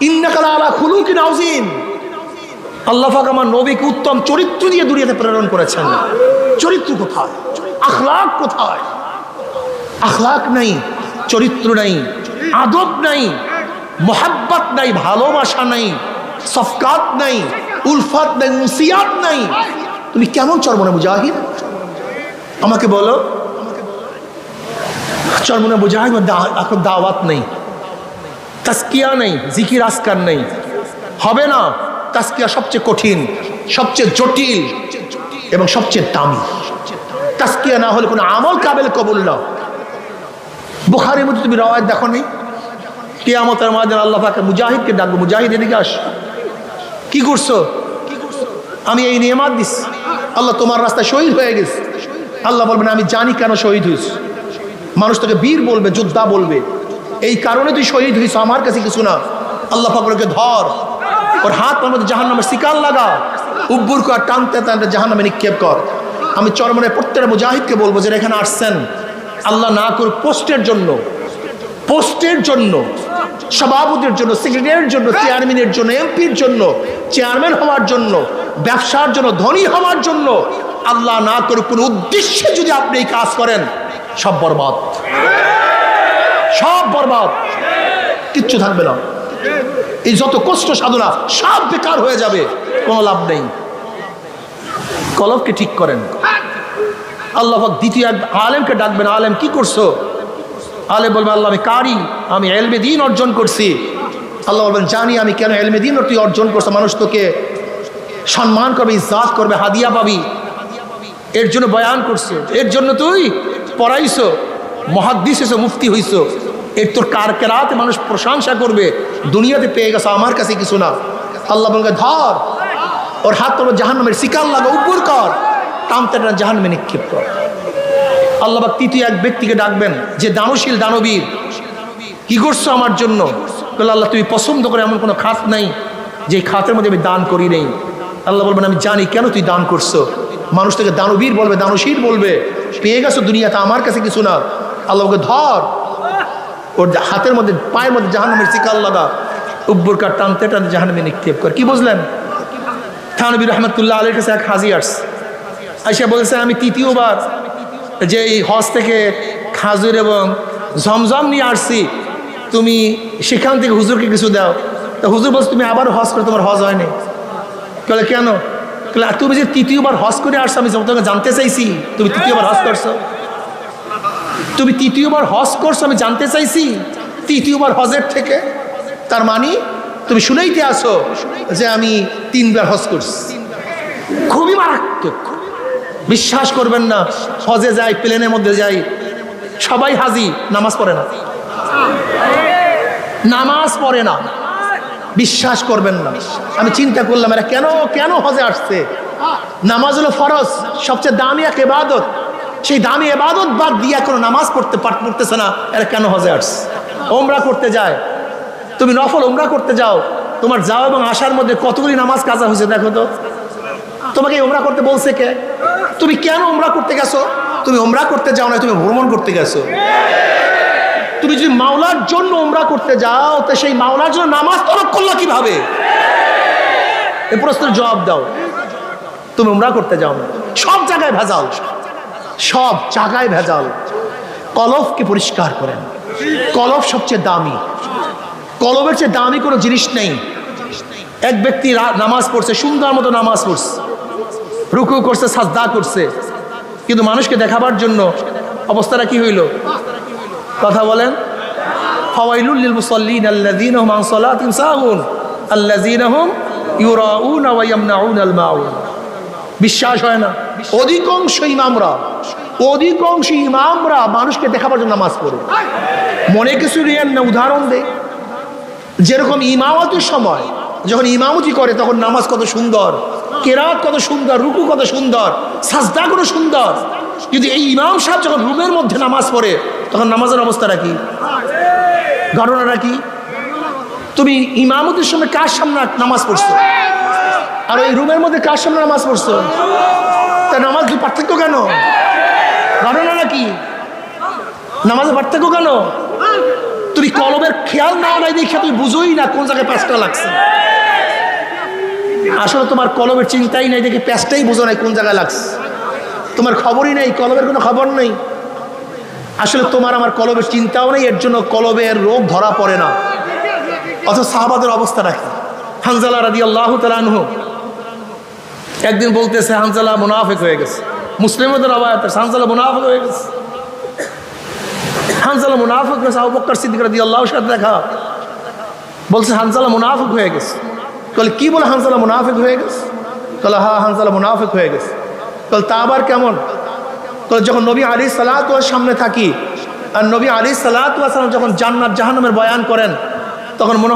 ইন্নাকা লাআলা খুলুকিন আযীম। আল্লাহ পাক আমার নবীকে উত্তম চরিত্র দিয়ে দুনিয়াতে প্রেরণ করেছেন। চরিত্র কোথায়? আখলাক কোথায়? আখলাক নাই, চরিত্র নাই, আদব নাই, মোহাব্বত নাই, ভালোবাসা নাই, সফকাত নাই, উলফাত নাই, মুসিয়াত নাই। তুমি কেমন চরমনাই মুজাহিদ আমাকে বলো। চরমনাই মুজাহিদ এখন দাওয়াত নেই, তাজকিয়া নেই, জিকির আসকার নেই, হবে না। তাজকিয়া সবচেয়ে কঠিন, সবচেয়ে জটিল এবং সবচেয়ে দামি। তাজকিয়া না হলে কোনো আমল কাবেল কবুল না। বুখারীর মধ্যে তুমি রওয়ায়াত দেখো নি, কিয়ামতের ময়দানে আল্লাহ পাক মুজাহিদকে ডাকবো, মুজাহিদ এদিকে আস, কি করছো? আমি এই নিয়ামত দিচ্ছি, আল্লাহ তোমার রাস্তায় শহীদ হয়ে গেছে। আল্লাহ বলবেন আমি জানি কেন শহীদ হইস, মানুষ তোকে বীর বলবে, যোদ্ধা বলবে, এই কারণে তুই শহীদ হইস, আমার কাছে কিছু না। আল্লাহ পাক বলকে ধর, ওর হাত পার মধ্যে জাহান্নামের শিকার লাগা, উব্বুর কর, টানতে টানতে জাহান্নামে নিক্ষেপ কর। আমি চরমনাই প্রত্যেকটা মুজাহিদকে বলবো যে এখানে আসছেন আল্লাহ না করুক পোস্টের জন্য, পোস্টের জন্য, সভাপতির জন্য, সেক্রেটারির জন্য, চেয়ারম্যানের জন্য, এমপির জন্য, চেয়ারম্যান হওয়ার জন্য, ব্যবসার জন্য, ধনী হওয়ার জন্য, আল্লাহ না করুক কোন উদ্দেশ্যে যদি আপনি এই কাজ করেন, সব বরবাদ, সব বরবাদ, কিচ্ছু থাকবে না। এই যত কষ্ট সাধনা সব বেকার হয়ে যাবে, কোনো লাভ নেই। কলবকে ঠিক করেন। আল্লাহ পাক দ্বিতীয় এক আলেমকে ডাকবেন, আলেম কি করছো? আলেম বলবে আল্লাহ আমি কারি, আমি ইলমে দ্বীন অর্জন করছি। আল্লাহ বলবেন জানি আমি কেন ইলমে দ্বীন তুই অর্জন করছো, মানুষ তোকে সম্মান করবে, ইজ্জত করবে, হাদিয়া পাবি, এর জন্য বয়ান করছো, এর জন্য তুই পড়াইছো, মুহাদ্দিস হইছো, মুফতি হইছো, এর তোর কার কেরাতে মানুষ প্রশংসা করবে, দুনিয়াতে পেয়ে গেছো, আমার কাছে কিছু না। আল্লাহ বলবে ধর, ওর হাত তোর জাহান্নামের শিকার লাগা, উপর কর, টানতে টান জাহান্নামে নিক্ষেপ কর। আল্লাহ পাক তৃতীয় এক ব্যক্তিকে ডাকবেন যে দানশীল, দানবীর, কি করছো আমার জন্য? বলে আল্লাহ তুমি পছন্দ করে এমন কোনো খাত নাই যে খাতের মধ্যে আমি দান করি নেই। আল্লাহ বলবেন আমি জানি কেন তুই দান করছো। মানুষ থেকে দানবীর বলবে, দানশীল বলবে, পেয়ে গেছো দুনিয়াতে, আমার কাছে কিছু না। আল্লাহকে ধর, ওর হাতের মধ্যে পায়ের মধ্যে জাহান্নামের শিকার লাগা, উব্বুর কার টানতে টানতে জাহান্নামে নিক্ষেপ কর। কি বুঝলেন? থানবী রহমতুল্লাহ আলাইহির কাছে এক হাজী আসছে, আইসা বলছে আমি তৃতীয়বার যে এই হজ থেকে খাজুর এবং ঝমঝম নিয়ে আসছি, তুমি সেখান থেকে হুজুরকে কিছু দাও। তা হুজুর বলছে তুমি আবার হজ করে, তোমার হজ হয়নি। বলে কেন? তুমি যে তৃতীয়বার হজ করে আসছো, আমি তোমাকে জানতে চাইছি তুমি তৃতীয়বার হজ করছো। তুমি তৃতীয়বার হজ করছো, আমি জানতে চাইছি তৃতীয়বার হজের থেকে। তার মানে তুমি শুনেইতে আসো যে আমি 3 বার হজ করছি। খুবই মারাত্মক। বিশ্বাস করবেন না, হজে যাই, প্লেনের মধ্যে যাই, সবাই হাজি, নামাজ পড়ে না, নামাজ পড়ে না। বিশ্বাস করবেন না। আমি চিন্তা করলাম এরা কেন কেন হজে আসছে? নামাজ হলো ফরজ, সবচেয়ে দামি এক ইবাদত। সেই দামি ইবাদত বাদ দিয়ে কোনো নামাজ পড়তেছে না, এরা কেন হজে আসছে? ওমরা করতে যায়, তুমি নফল ওমরা করতে যাও, তোমার যাওয়া এবং আসার মধ্যে কতগুলি নামাজ কাজা হয়েছে দেখো তো। তোমাকে ওমরা করতে বলছে কে? তুমি কেন ওমরা করতে গেছো? তুমি ওমরা করতে যাও না, তুমি ভ্রমণ করতে গেছো। তুমি যদি মাওলার জন্য ওমরা করতে যাও, তো সেই মাওলার জন্য নামাজ তরক করলা কিভাবে? এই প্রশ্নের জবাব দাও। তুমি ওমরা করতে যাও না, সব জায়গায় ভেজাল, সব জায়গায় ভেজাল। কলবকে পরিষ্কার করেন। কলব সবচেয়ে দামি, কলবের চেয়ে দামি কোনো জিনিস নেই। এক ব্যক্তি নামাজ পড়ছে, সুন্দর মতো নামাজ পড়ছে, রুকু করছে, সাজদা করছে, কিন্তু মানুষকে দেখাবার জন্য অবস্থাটা কি হইল? কথা বলেন। ফাওয়াইলুল লিল মুসাল্লিন আল্লাযীনা হুম আন সালাতিহিম সাহুন আল্লাযীনা হুম ইউরাউনা ওয়া ইয়ামনাউনাল মাউন। বিশ্বাস হয় না? অধিকাংশ ইমামরা মানুষকে দেখাবার জন্য নামাজ পড়ে। মনে কিছু নিয়েন না, উদাহরণ দেয়। যেরকম ইমামতের সময় যখন ইমামতি করে তখন নামাজ কত সুন্দর, কেরাত কত সুন্দর, রুকু কত সুন্দর, সাজদা কত সুন্দর। যদি এই ইমাম সাহেব যখন রুমের মধ্যে নামাজ পড়ে তখন নামাজের অবস্থাটা কি? ঘটনাটা কি? তুমি ইমামতির সময় কার সামনে নামাজ পড়ছো, আর ওই রুমের মধ্যে কার সামনে নামাজ পড়ছো? তা নামাজ দুই পার্থক্য কেন? ঘটনাটা কি? নামাজের পার্থক্য কেন? তুমি কলবের খেয়াল নাও নাই দেখে তুমি বুঝোই না কোন জায়গায় প্যাঁচটা লাগছে। আসলে তোমার কলবের চিন্তাই নাই দেখে প্যাঁচটাই বুঝো নাই কোন জায়গায় লাগছে। তোমার খবরই নেই, কলবের কোনো খবর নেই। আসলে তোমার আমার কলবের চিন্তাও নেই, এর জন্য কলবের রোগ ধরা পড়ে না। অথচ সাহাবাদের অবস্থা রাখি। হানজালা রাদিয়াল্লাহু তাআলা আনহু একদিন বলতেছে হানজালা মুনাফিক হয়ে গেছে। মুসলিমদের রওয়ায়াত হানজালা মুনাফিক হয়ে গেছে। হানজালা মুনাফিক হয়েছে, আবু বকর সিদ্দিক রাদিয়াল্লাহু আনহুর সাথে দেখা, বলছে হানজালা মুনাফিক হয়ে গেছে। বলে কি বলে হানজালা মুনাফিক হয়ে গেছে? বলে হ্যাঁ হানজালা মুনাফিক হয়ে গেছে। বলে তা আবার কেমন? বলে যখন নবী আলাইহিস সালাতু ওয়াস সামনে থাকি, আর নবী আলাইহিস সালাতু ওয়াস সালাম যখন জান্নাত জাহান্নামের বয়ান করেন, তখন মনে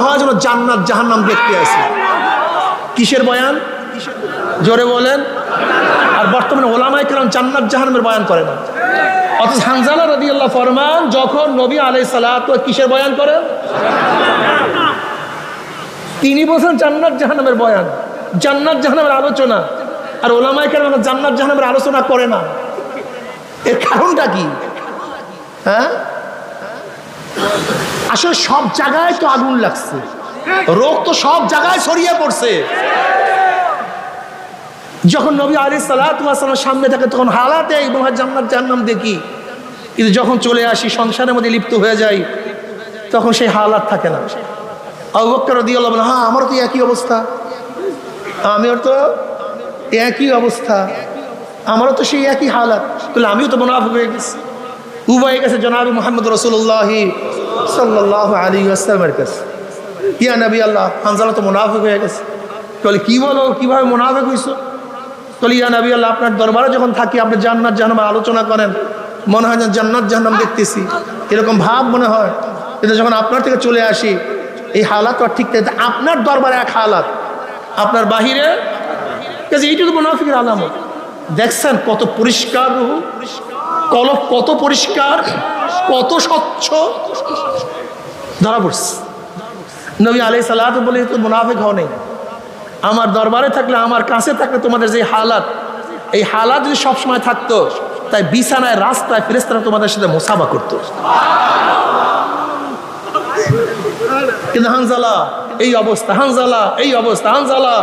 হয় যেন জান্নাত জাহান্নাম দেখতে আসি। কিসের বয়ান? জোরে বলেন। আর বর্তমানে ওলামায়ে কেরাম জান্নাত জাহান্নামের বয়ান করে না। অথচ হানজালা রাদিয়াল্লাহু ফরমান যখন নবী আলাইহিস সালাতু কিসের বয়ান করেন? তিনি বলেন জান্নাত জাহান্নামের বয়ান, জান্নাত জাহান্নামের আলোচনা। আর ওলামায়ে কেরাম জান্নাত জাহান্নামের আলোচনা করে না। এর কারণটা কি? হ্যাঁ, আসলে সব জায়গায় তো আগুন লাগছে, রোগ তো সব জায়গায় ছড়িয়ে পড়ছে। যখন নবী আলাইহিস সালাতু ওয়াস সালামের সামনে থাকে তখন হালাতে এবং জান্নাত জাহান্নাম দেখি, কিন্তু যখন চলে আসি সংসারের মধ্যে লিপ্ত হয়ে যাই তখন সেই হালাত থাকে না। আবু বকর রাদিয়াল্লাহু আনহু, হ্যাঁ আমারও তো একই অবস্থা, আমিও তো একই অবস্থা, আমারও তো সেই একই হালাত। তাহলে আমিও তো মুনাফিক হয়ে গেছি। উভয় গেছে জনাবে মুহাম্মদ রাসূলুল্লাহ সাল্লাল্লাহু আলাইহি ওয়াসাল্লামের কাছে, ইয়া নবী আল্লাহ হানজালা তো মুনাফিক হয়ে গেছে। বলে কি বলো, কিভাবে মুনাফিক হইছো? বলে ইয়া নবী আল্লাহ আপনার দরবারে যখন থাকি আপনি জান্নাত জাহান্নামের আলোচনা করেন, মনে হয় যেন জান্নাত জাহান্নাম দেখতেছি, এরকম ভাব মনে হয়। কিন্তু যখন আপনার থেকে চলে আসি এই হালাত আর ঠিক থাকে। আপনার দরবারে এক হালাত, আপনার বাহিরে, এইটা তো মুনাফিকের আলামত। দেখছেন কত পরিষ্কার রূহ, কলব কত পরিষ্কার, কত স্বচ্ছ, ধরা পড়ছে। নবী আলাইহিস সালাতু বলে তো মুনাফিক হও নেই, আমার দরবারে থাকলে, আমার কাছে থাকলে তোমাদের যে হালাত, এই হালাত যদি সবসময় থাকতো, তাই বিছানায় রাস্তায় ফেরেশতারা তোমাদের সাথে মুসাফা করতো। কিন্তু হানজালা এই অবস্থা, হানজালা এই অবস্থা, হানজালা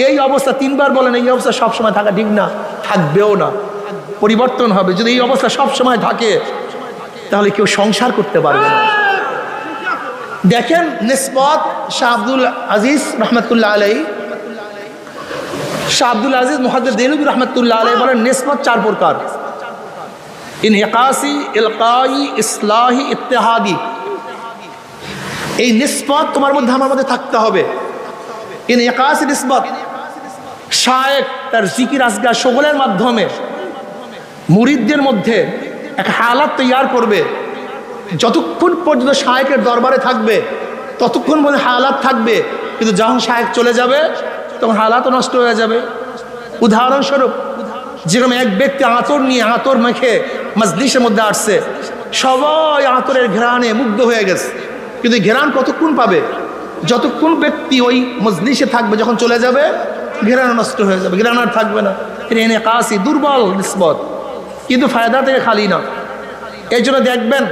এই অবস্থা 3 বার বলেন। এই অবস্থা সবসময় থাকা ঠিক না, থাকবেও না। পরিবর্তন হবে। যদি এই অবস্থা সব সময় থাকে তাহলে কেউ সংসার করতে পারবে না। দেখেন নিসবত শাহ আব্দুল আজিজ রহমতুল্লাহ আলাই, শাহ আব্দুল আজিজ মুহাদ্দিস দেহলভী রহমতুল্লাহ আলাই বলেন নিসবত 4 প্রকার: ইনহিকাসি, ইলকাই, ইসলাহি, ইত্তেহাদি। এই নিসবত তোমার মধ্যে আমার মধ্যে থাকতে হবে। ইনহিকাসি নিসবত, শায়েখ তার জিকির আজগার শগলের মাধ্যমে মুরিদদের মধ্যে এক হালাত তৈয়ার করবে। যতক্ষণ পর্যন্ত শায়েখের দরবারে থাকবে ততক্ষণ মধ্যে হালাত থাকবে, কিন্তু যখন শায়েখ চলে যাবে তখন হালাতও নষ্ট হয়ে যাবে। উদাহরণস্বরূপ, যেরকম এক ব্যক্তি আতর নিয়ে আতর মেখে মজলিসের মধ্যে আসছে, সবাই আতরের ঘ্রাণে মুগ্ধ হয়ে গেছে, কিন্তু ঘ্রাণ কতক্ষণ পাবে? যতক্ষণ ব্যক্তি ওই মজলিসে থাকবে, যখন চলে যাবে ঘ্রাণ নষ্ট হয়ে যাবে, ঘ্রাণ আর থাকবে না। এনে কাশি দুর্বল নিসবত, কিন্তু ফায়দা থেকে খালি না। এই জন্য দেখবেন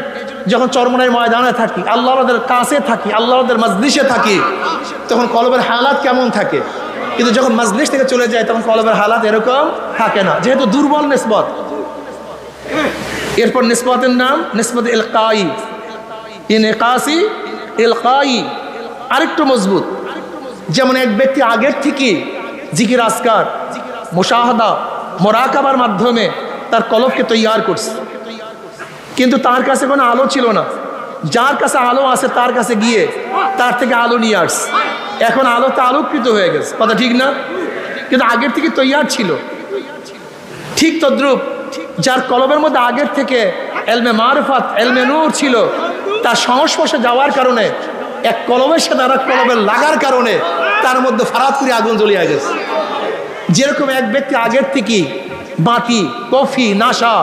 যখন চরমনের ময়দানে থাকি, আল্লাহদের কাছে থাকি, আল্লাহদের মজলিসে থাকি, তখন কলবের হালাত কেমন থাকে, কিন্তু যখন মজলিস থেকে চলে যায় তখন কলবের হালাত এরকম থাকে না, যেহেতু দুর্বল নিসবত। এরপর নিসবতের নাম নিসবত ইলকাই, ইনকাসি, ইলকাই আরেকটু মজবুত। যেমন এক ব্যক্তি আগের থেকে জিকির আসকার, মুশাহাদা, মোরাকাবার মাধ্যমে তার কলবকে তৈয়ার করছে, কিন্তু তার কাছে কোনো আলো ছিল না। যার কাছে আলো আছে তার কাছে গিয়ে তার থেকে আলো নিয়ে আসছে, এখন আলোতে আলোকৃত হয়ে গেছে, কথা ঠিক না? কিন্তু আগের থেকে তৈয়ার ছিল। ঠিক তদ্রূপ যার কলবের মধ্যে আগের থেকে এলমে মারফাত, এলমে নূর ছিল, তার সংস্পর্শে যাওয়ার কারণে এক কলবের সাথে আর এক কলবের লাগার কারণে তার মধ্যে ফারাত করে আগুন জ্বলিয়ে গেছে। যেরকম এক ব্যক্তি আগের থেকে বাতি, কফি, নাশা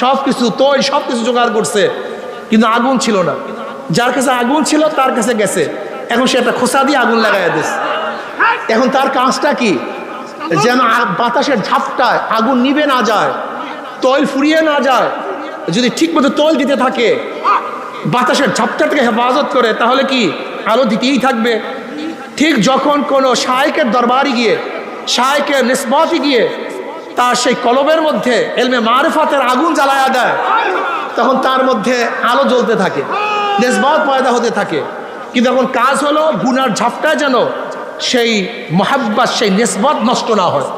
সব কিছু, তৈল সব কিছু জোগাড় করছে, কিন্তু আগুন ছিল না। যার কাছে আগুন ছিল তার কাছে গেছে, এখন সে একটা খোসা দিয়ে আগুন লাগাইয়া দিস। এখন তার কাজটা কি? যেন বাতাসের ঝাপটায় আগুন নিভে না যায়, তৈল ফুরিয়ে না যায়। যদি ঠিক মতো তৈল দিতে থাকে, বাতাসের ঝাপটা থেকে হেফাজত করে, তাহলে কি আলো দিতেই থাকবে। ঠিক যখন কোনো শায়েখের দরবারে গিয়ে, শায়েখের নিসবতে গিয়ে তার সেই কলবের মধ্যে এলমে মারিফাতের আগুন জ্বালায়া দেয়, তখন তার মধ্যে আলো জ্বলতে থাকে, নিসবত পয়দা হতে থাকে। কিন্তু এখন কাজ হলো গুনার ঝাপটায় যেন সেই মহাব্বাত, সেই নিসবত নষ্ট না হয়,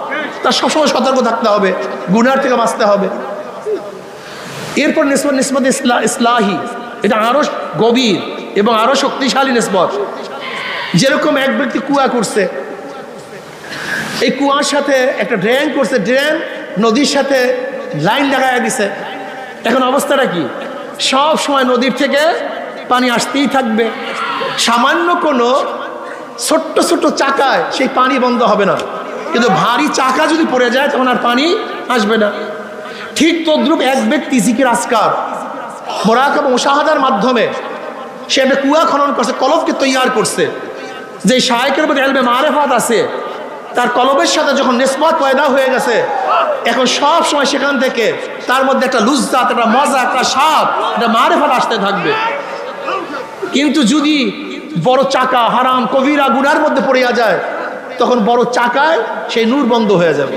তার সবসময় সতর্ক থাকতে হবে, গুনার থেকে বাঁচতে হবে। এরপর নিসবত ইসলাহি, এটা আরো গভীর এবং আরো শক্তিশালী নিসবত। যেরকম এক ব্যক্তি কুয়া করছে, এই কুয়ার সাথে একটা ড্রেন করছে, ড্রেন নদীর সাথে লাইন লাগাইয়া দিছে। এখন অবস্থাটা কি? সব সময় নদীর থেকে পানি আসতেই থাকবে, সামান্য কোনো ছোট্ট ছোট্ট চাকায় সেই পানি বন্ধ হবে না, কিন্তু ভারী চাকা যদি পড়ে যায় তখন আর পানি আসবে না। ঠিক তদ্রূপ এক ব্যক্তি জিকির আসকার, মোরাকাবা, মুশাহাদার মাধ্যমে সে একটা কুয়া খনন করছে, কলবকে তৈয়ার করছে। যে শায়েখের মধ্যে এলমে মারিফাত আছে, তার কলবের সাথে যখন নিসবত পয়দা হয়ে গেছে, এখন সব সময় সেখান থেকে তার মধ্যে একটা লুজ্জাত, একটা মজা, একটা স্বাদ, একটা মারিফাত আসতে থাকবে। কিন্তু যদি বড় চাকা হারাম কবিরা গুনার মধ্যে পড়িয়া যায়, তখন বড় চাকায় সেই নূর বন্ধ হয়ে যাবে।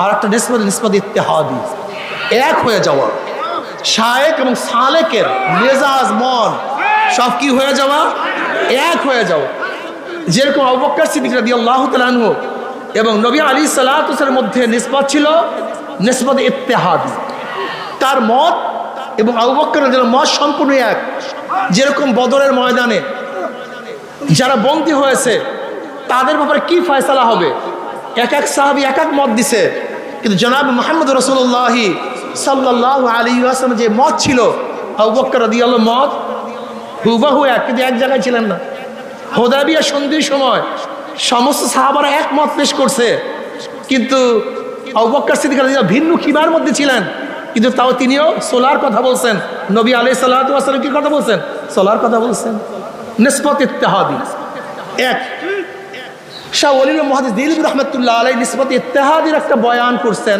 আর একটা নিসবত ইত্তেহাদি, এক হয়ে যাওয়া, শায়েখ এবং সালেকের মেজাজ, মন সব কি হয়ে যাওয়া, এক হয়ে যাওয়া। যেরকম আবু বকর সিদ্দিক রাদিয়াল্লাহু তাআলা আনহু এবং নবী আলাইহিস সালাতু ওয়াস সালামের মধ্যে নিসবত ছিল নিসবত ইত্তেহাদি, তার মত এবং আবু বকরের মত সম্পূর্ণ এক। যেরকম বদরের ময়দানে যারা বন্দী হয়েছে তাদের ব্যাপারে কি ফয়সালা হবে, এক এক সাহাবী এক এক মত দিছে, কিন্তু জনাব মুহাম্মদ রাসূলুল্লাহ সাল্লাল্লাহু আলাইহি ওয়াসাল্লাম যে মত ছিল, আবু বকর রাদিয়াল্লাহু মত হুবহু এক, কিন্তু এক জায়গায় ছিলেন না। হুদায়বিয়া সন্ধির সময় সমস্ত সাহাবারা এক মত পেশ করছে, কিন্তু আবু বকর সিদ্দিক রাদিয়াল্লাহু ভিন্ন খিমার মধ্যে ছিলেন, কিন্তু তাও তিনিও সোলার কথা বলছেন। নবী আলাইহিস সালাতু ওয়াস সালাম কি কথা বলছেন? সোলার কথা বলছেন। নিসবত ইত্তেহাদি এক। শাহ ওয়ালিউল্লাহ মুহাদ্দিস দেহলভী রাহমাতুল্লাহ আলাইহি নিসবত ইত্তেহাদির একটা বয়ান করছেন,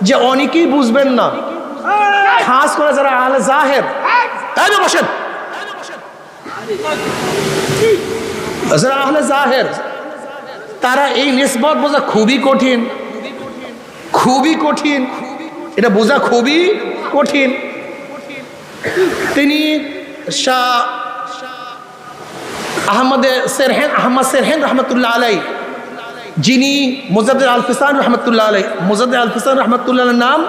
যে অনেকেই বুঝবেন না, খাস করে যারা আহলে জাহের, তাই বসেন, যারা আহলে জাহের, তারা এই নিসবত বোঝা খুবই কঠিন, খুবই কঠিন, এটা বোঝা খুবই কঠিন। তিনি শাহ আহমদ সেরহেন রহমতুল্লাহ আলাই, যিনি মুজাদ্দিদ আল ফিসান রহমতুল্লাহ আলাই, মুজাদ্দিদ আল ফিসান রহমতুল্লাহ নাম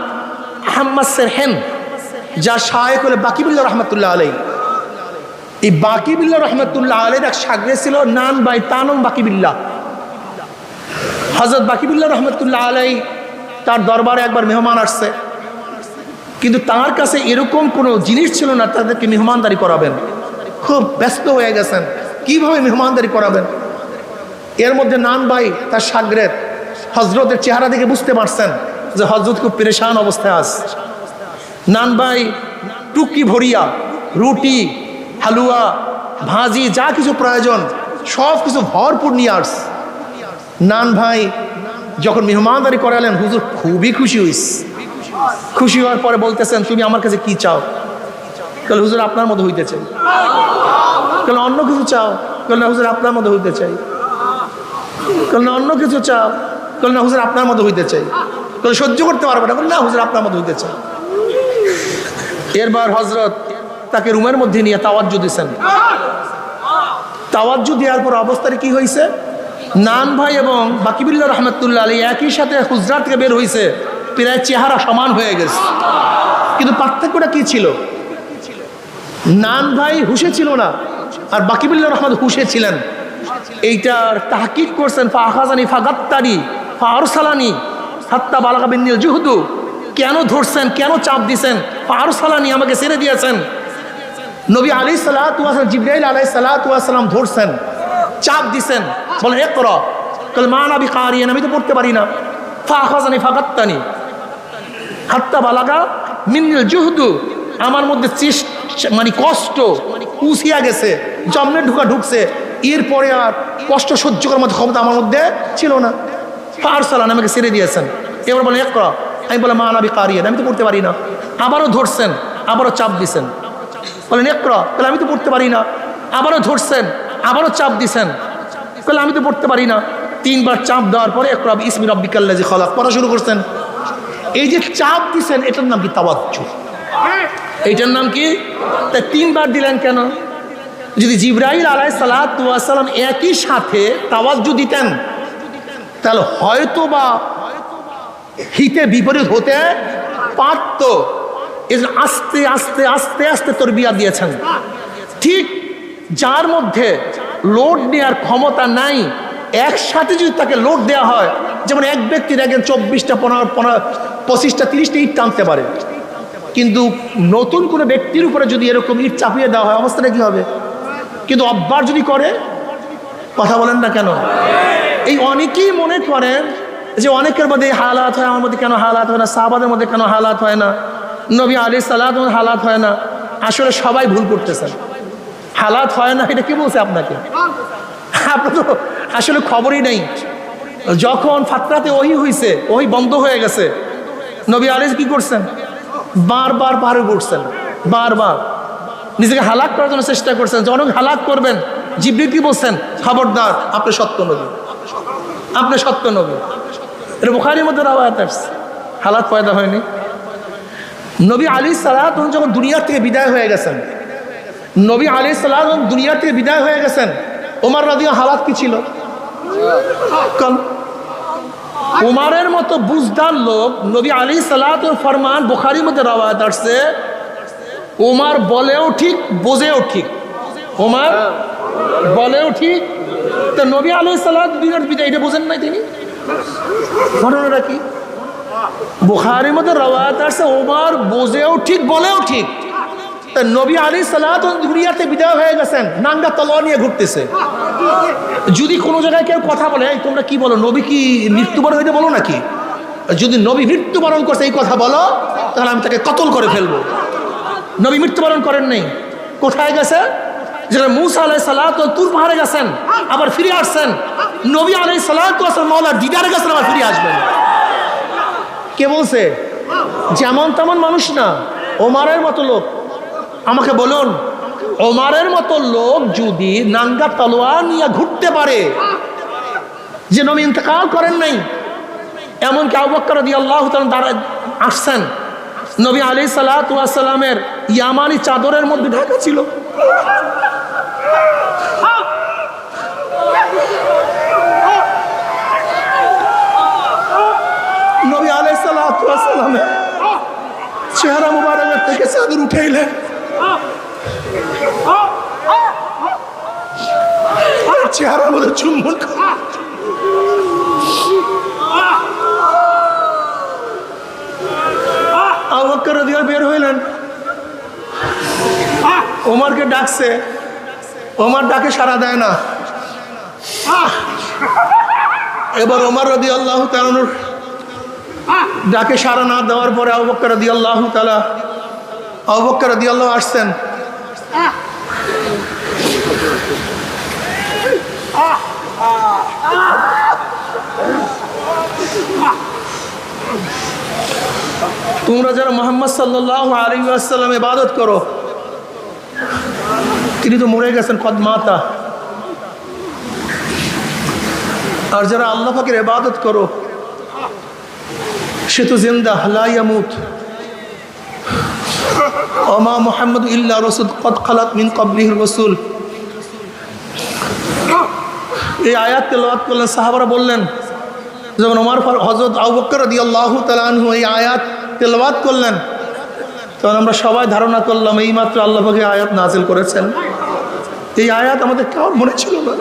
আহমদ সেরহেন, যা শায়েখ হলে বাকিবুল্লাহ রহমতুল্লাহ আলাই। এই বাকিবুল্লাহ রহমতুল্লাহ আলাইর এক শাগরে ছিল নান বাই তানম বাকিবুল্লাহ। হযরত বাকিবুল্লাহ রহমতুল্লাহ আলাই তার দরবারে একবার মেহমান আসছে, কিন্তু তার কাছে এরকম কোনো জিনিস ছিল না তাদেরকে মেহমানদারি করাবেন। খুব ব্যস্ত হয়ে গেছেন, কিভাবে মেহমানদারি করাবেন। এর মধ্যে নান ভাই তার শাগরেদ হজরতের চেহারা দেখে বুঝতে পারছেন যে হজরত খুব পেরেশান অবস্থায় আছে। নান ভাই টুকি ভরিয়া রুটি, হালুয়া, ভাজি, যা কিছু প্রয়োজন সব কিছু ভরপুর নিয়ে আস। নান ভাই যখন মেহমানদারি করালেন, হুজুর খুবই খুশি হইস। খুশি হওয়ার পরে বলতেছেন, তুমি আমার কাছে কি চাও? তাহলে হুজুর আপনার মতো হইতে চাই। তাহলে অন্য কিছু চাও? তাহলে হুজুর আপনার মতো হইতে চাই। তাহলে অন্য কিছু চাও? তাহলে না হুজুর আপনার মতো হইতে চাই। তাহলে সহ্য করতে পারবো না, না হুজুর আপনার মতো হইতে চাই। এরবার হজরত তাকে রুমের মধ্যে নিয়ে তাওয়াজ্জু দিয়েছেন। তাওয়াজ্জু দেওয়ার পর অবস্থাটা কি হয়েছে, নান ভাই এবং বাকিবুল্লাহ রহমতুল্লাহ আলী একই সাথে হুজরাত থেকে বের হয়েছে, প্রায় চেহারা সমান হয়ে গেছে। কিন্তু পার্থক্যটা কি ছিল? নান ভাই হুশে ছিল না, আর বাকিবুল্লাহ রহমত হুশে ছিলেন। এইটার তাহকিক করছেন ফাখাজানি ফাগাত্তানি ফারসালানি হাত্তা বালাগা বিন্নিল জুহদু। কেন ধরছেন, কেন চাপ দিছেন? ফারসালানি, আমাকে ছেড়ে দিয়েছেন। নবী আলাইহিস সালাতু ওয়াস সালাম, জিবরাইল আলাইহিস সালাতু ওয়াস সালাম ধরছেন, চাপ দিছেন, বলেন ইকরা। কল মা না বিকারিয়ান, আমি তো পড়তে পারি না। ফাখাজানি ফাগাত্তানি হাত্তা বালাগা মিন্নিল জুহদু, আমার মধ্যে মানে কষ্ট উছিয়া গেছে, জন্মে ঢুকছে। এরপরে আর কষ্ট সহ্য করার মতো ক্ষমতা আমার মধ্যে ছিল না। ফারসালান, আমাকে ছেড়ে দিয়েছেন। এবার বলেন ইকরা, আমি বলে মা না বিকারিয়ান, আমি তো পড়তে পারি না। আবারও ধরছেন, আবারও চাপ দিছেন, বলেন ইকরা, তাহলে আমি তো পড়তে পারি না। আবারও ধরছেন, আবারও চাপ দিছেন, তাহলে আমি তো পড়তে পারি না। 3 বার চাপ দেওয়ার পরে ইকরা বিসমি রাব্বিকাল্লাযী খালাক পড়া শুরু করছেন। এই যে চাপ দিছেন, এটার নাম কি? তাওয়াজ্জু। এইটার নাম কি? তাই 3 বার দিলেন কেন? যদি জিবরাইল আলাইহিস সালাতু ওয়াস সালাম একই সাথে তাওয়াজ্জু দিতেন, তাহলে হয়তো বা হিতে বিপরীত হতে পারত। আস্তে আস্তে আস্তে আস্তে তরবিয়া দিয়েছেন। ঠিক যার মধ্যে লোড নেওয়ার ক্ষমতা নাই, একসাথে যদি তাকে লোড দেওয়া হয়, যেমন এক ব্যক্তি দেখেন 24টা 25টা 30টা ইট টানতে পারে, কিন্তু নতুন কোনো ব্যক্তির উপরে যদি এরকম ইট চাপিয়ে দেওয়া হয়, অবস্থাটা কি হবে? কিন্তু অব্বার যদি করে, কথা বলেন না কেন? এই অনেকেই মনে করেন যে অনেকের মধ্যে হালাত হয়, আমার মধ্যে কেন হালাত হয় না, সাহাবাদের মধ্যে কেন হালাত হয় না, নবী আলাইহিস সালাতু ওয়াস সালাম হালাত হয় না। আসলে সবাই ভুল করতেছেন। হালাত হয় না এটা কি বলছে আপনাকে? আপনার তো আসলে খবরই নেই। যখন ফাতরাতে ওহী হয়েছে, ওহী বন্ধ হয়ে গেছে, নবী আলাইহিস কি করছেন? বারবার পাহাড়ে উঠছেন, বারবার নিজেকে হালাক করার জন্য চেষ্টা করছেন। যখন হালাক করবেন, জিবরিল কি বলছেন? খবরদার, আপনি সত্য নবী, আপনি সত্য নবী। এটা বুখারীর মধ্যে রাওয়ায়াত আছে। হালাত পয়দা হয়নি। নবী আলাইহিস সালাত যখন দুনিয়া থেকে বিদায় হয়ে গেছেন, নবী আলাইহিস সালাত দুনিয়া থেকে বিদায় হয়ে গেছেন, ওমর রাদিয়াল্লাহু হালাত কি ছিল? উমারের মতো বুঝদার লোক, নবী আলাইহিস সালাত ফরমান বুখারীর মধ্যে রাওয়ায়াত আছে, উমার বলেও ঠিক, বোঝেও ঠিক। উমার বলেও ঠিক, তো নবী আলাইহিস সালাত দুনিয়ার বিদায় এটা বোঝেন নাই তিনি? ঘটনাটা কি? বুখারীর মধ্যে রাওয়ায়াত আছে, উমার বোঝেও ঠিক, বলেও ঠিক। তা নবী আলাইহিস সালাত দুনিয়াতে বিদায় হয়ে গেছেন, নাঙ্গা তলোয়ার নিয়ে ঘুরতেছে। যদি কোনো জায়গায় কেউ কথা বলে, তোমরা কি বলো, নবী কি মৃত্যুবরণ হইতে বলো নাকি? যদি নবী মৃত্যুবরণ করছে এই কথা বলো, তাহলে আমি তাকে কতল করে ফেলবো। নবী মৃত্যুবরণ করেন নাই, কোথায় গেছে? যেটা মুসা আলাইহিস সালাত তুর পাহাড়ে গেছেন, আবার ফিরে আসছেন। নবী আলাইহিস সালাত মাওলার দিদারে গেছেন, আবার ফিরে আসবেন। কে বলছে? যেমন তেমন মানুষ না, ওমারের মতো লোক। আমাকে বলুন, ওমারের মতো লোক যদি নাঙ্গা তলোয়ার নিয়ে ঘুরতে পারে, যে নবী ইন্তেকাল করেন নাই, এমনকি আবু বকর রাদিয়াল্লাহু তাআলা দাঁড়ায় আসছেন, নবী আলাইহিস সালাতু ওয়াস সালামের ইয়ামানি চাদরের মধ্যে ঢাকা ছিল। নবী আলাইহিস সালাতু ওয়াস সালামের চেহারা মুবারকের থেকে চাদর উঠাইলেন, চেহারার মধ্যে চুম্বন আবু বকর রাদিয়াল্লাহু বের হইলেন, ওমরকে ডাকছে, ওমর ডাকে সাড়া দেয় না। এবার ওমর রাদিয়াল্লাহু তাআলার ডাকে সাড়া না দেওয়ার পরে আবু বকর রাদিয়াল্লাহু তাআলা আসছেন। তোমরা যারা মুহাম্মদ সাল্লাল্লাহু আলাইহি ওয়াসাল্লাম ইবাদত করো, তিনি তো মরে গেছেন, কদ মাতা। আর যারা আল্লাহ পাকের ইবাদত করো, সে তো জিন্দা, লা ইয়ামুত। ওমা মুহাম্মদ ইল্লা রাসূল কদ খালাত মিন ক্বাবলিহির রাসূল। এই আয়াত তেলাওয়াত করলেন, সাহাবারা বললেন, যখন ওমর হযরত আবু বকর রাদিয়াল্লাহু তাআলা আনহু এই আয়াত তেলাওয়াত করলেন, তখন আমরা সবাই ধারণা করলাম এইমাত্র আল্লাহ পাক আয়াত নাজিল করেছেন। এই আয়াত আমাদের কারোর মনে ছিল না।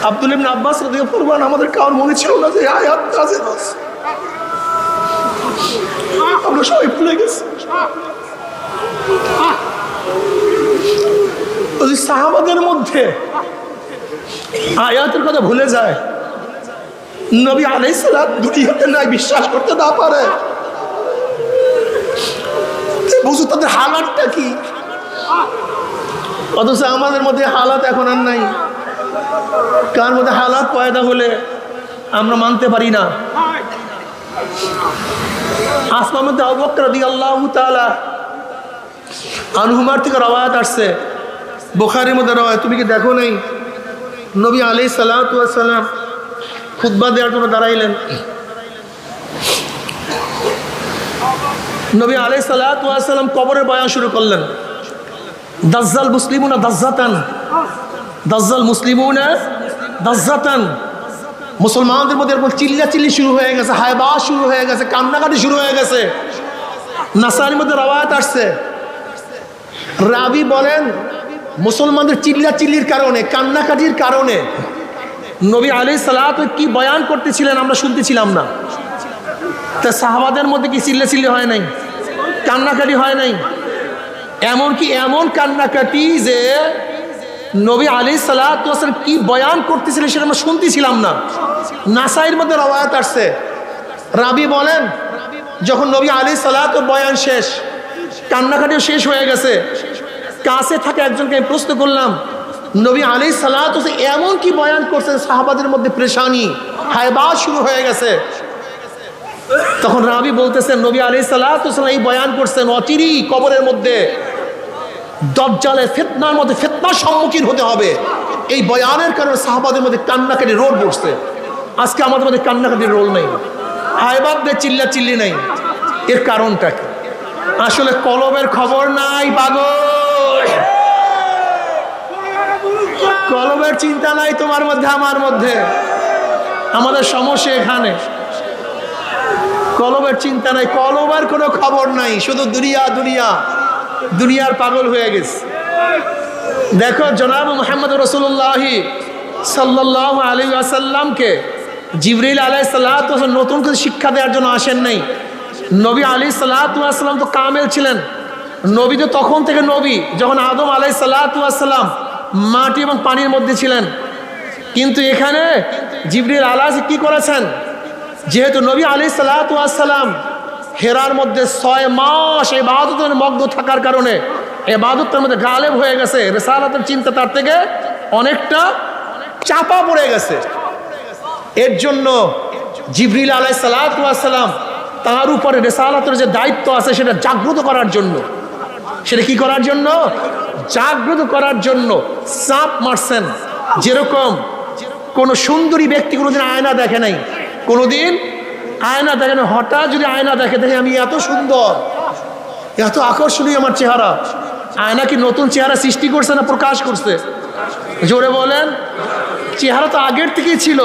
আব্দুল ইবনে আব্বাস রাদিয়াল্লাহু আনহু আমাদের কারোর মনে ছিল না যে আয়াত নাজিল হয়েছে। আমরা সবাই ভুলে গেছি। ওই সাহাবাদের মধ্যে আয়াতের কথা ভুলে যায়, নবী আলাইহিস সালাত দুনিয়াতে নাই বিশ্বাস করতে না পারে। বুঝো তাদের হালাতটা কি। অথচ আমাদের মধ্যে হালাত এখন আর নাই। কার মধ্যে হালাত পয়দা হলে আমরা মানতে পারি না। আসমার মধ্যে আবু বকর রাদিয়াল্লাহু তাআলা আনহুমার থেকে রওয়ায়াত আসছে, বুখারীর মধ্যে রওয়ায়াত। তুমি কি দেখো নাই, নবী আলাইহিস সালাতু ওয়াস সালাম খুতবা দেওয়ার জন্য দাঁড়াইলেন। নবী আলাইহিস সালাতু ওয়াস সালাম কবরের বয়ান শুরু করলেন। দাজ্জাল মুসলিমুনা দাজ্জাতান, দাজ্জাল মুসলিমুনা দাজ্জাতান। মুসলমানদের মধ্যে এরকম চিল্লাচিল্লি শুরু হয়ে গেছে, হায়বা শুরু হয়ে গেছে, কান্নাকাটি শুরু হয়ে গেছে। নাসাইর মধ্যে রওয়ায়াত আসছে, রাবি বলেন মুসলমানদের চিল্লাচিল্লির কারণে, কান্নাকাটির কারণে নবী আলাইহিস সালাতু কি বয়ান করতেছিলেন আমরা শুনতেছিলাম না। তা সাহাবাদের মধ্যে কি চিল্লাচিল্লি হয় নাই, কান্নাকাটি হয় নাই? এমনকি এমন কান্নাকাটি যে নবী আলাইহিস সালাতু ওয়াস সালাম কি বয়ান করতেছিলেন সেটা আমরা শুনতেছিলাম না। নাসাইর মধ্যে রওয়ায়াত আসছে, রাবি বলেন যখন নবী আলাইহিস সালাতু বয়ান শেষ, কান্নাকাটিও শেষ হয়ে গেছে, কাছে থাকা একজনকে আমি প্রশ্ন করলাম, নবী আলাইহিস সালাতু ওয়াস সালাম এমন কি বয়ান করছেন সাহাবাদের মধ্যে পেরেশানি, হায়বা শুরু হয়ে গেছে। তখন রাবি বলতেছেন নবী আলাইহিস সালাতু ওয়াস সালাম এই বয়ান করছেন অচিরেই কবরের মধ্যে দাজ্জালের ফিতনার মধ্যে ফিতনার সম্মুখীন হতে হবে। এই বয়ানের কারণে সাহাবাদের মধ্যে কান্নাকাটি রোল পড়ছে। আজকে আমাদের মধ্যে কান্নাকাটির রোল নেই, হায়বাদের চিল্লা চিল্লি নেই। এর কারণটা কি? আসলে কলবের খবর নাই পাগল, কলবের চিন্তা নাই তোমার মধ্যে আমার মধ্যে। আমাদের সমস্যা এখানে, কলবের চিন্তা নাই, কলবের কোনো খবর নাই, শুধু দুনিয়া দুনিয়া, দুনিয়ার পাগল হয়ে গেছে। দেখো জনাব মুহাম্মদ রাসূলুল্লাহ সাল্লাল্লাহু আলাইহি ওয়াসাল্লামকে জিবরিল আলাইহিস সালাতু ওয়াস সালাম নতুন করে শিক্ষা দেওয়ার জন্য আসেন নাই। নবী আলাইহিস সালাতু ওয়াস সালাম তো কামেল ছিলেন। নবী তো তখন থেকে নবী যখন আদম আলাইহিস সালাতু ওয়াস সালাম মাটি এবং পানির মধ্যে ছিলেন। কিন্তু এখানে জিবরিল আলাইহিস কি করেছেন, যেহেতু নবী আলাইহিস সালাতু ওয়াস সালাম হেরার মধ্যে 6 মাস ইবাদতের মগ্ন থাকার কারণে ইবাদতের মধ্যে গালেব হয়ে গেছে, রিসালাতের চিন্তা তার থেকে অনেকটা চাপা পড়ে গেছে। এর জন্য জিবরিল আলাইহিস সালাতু ওয়াস সালাম তার উপরে রিসালাতের যে দায়িত্ব আছে সেটা জাগ্রত করার জন্য, সেটা কি করার জন্য? জাগ্রত করার জন্য চাপ মারছেন। যেরকম কোন সুন্দরী ব্যক্তি কোনোদিন আয়না দেখে নাই, কোনোদিন আয়না দেখে না, হঠাৎ যদি আয়না দেখে দেখে আমি এত সুন্দর, এত আকর্ষণীয় আমার চেহারা, আয়না কি নতুন চেহারা সৃষ্টি করছে না প্রকাশ করছে? জোরে বলেন। চেহারা তো আগের থেকেই ছিল,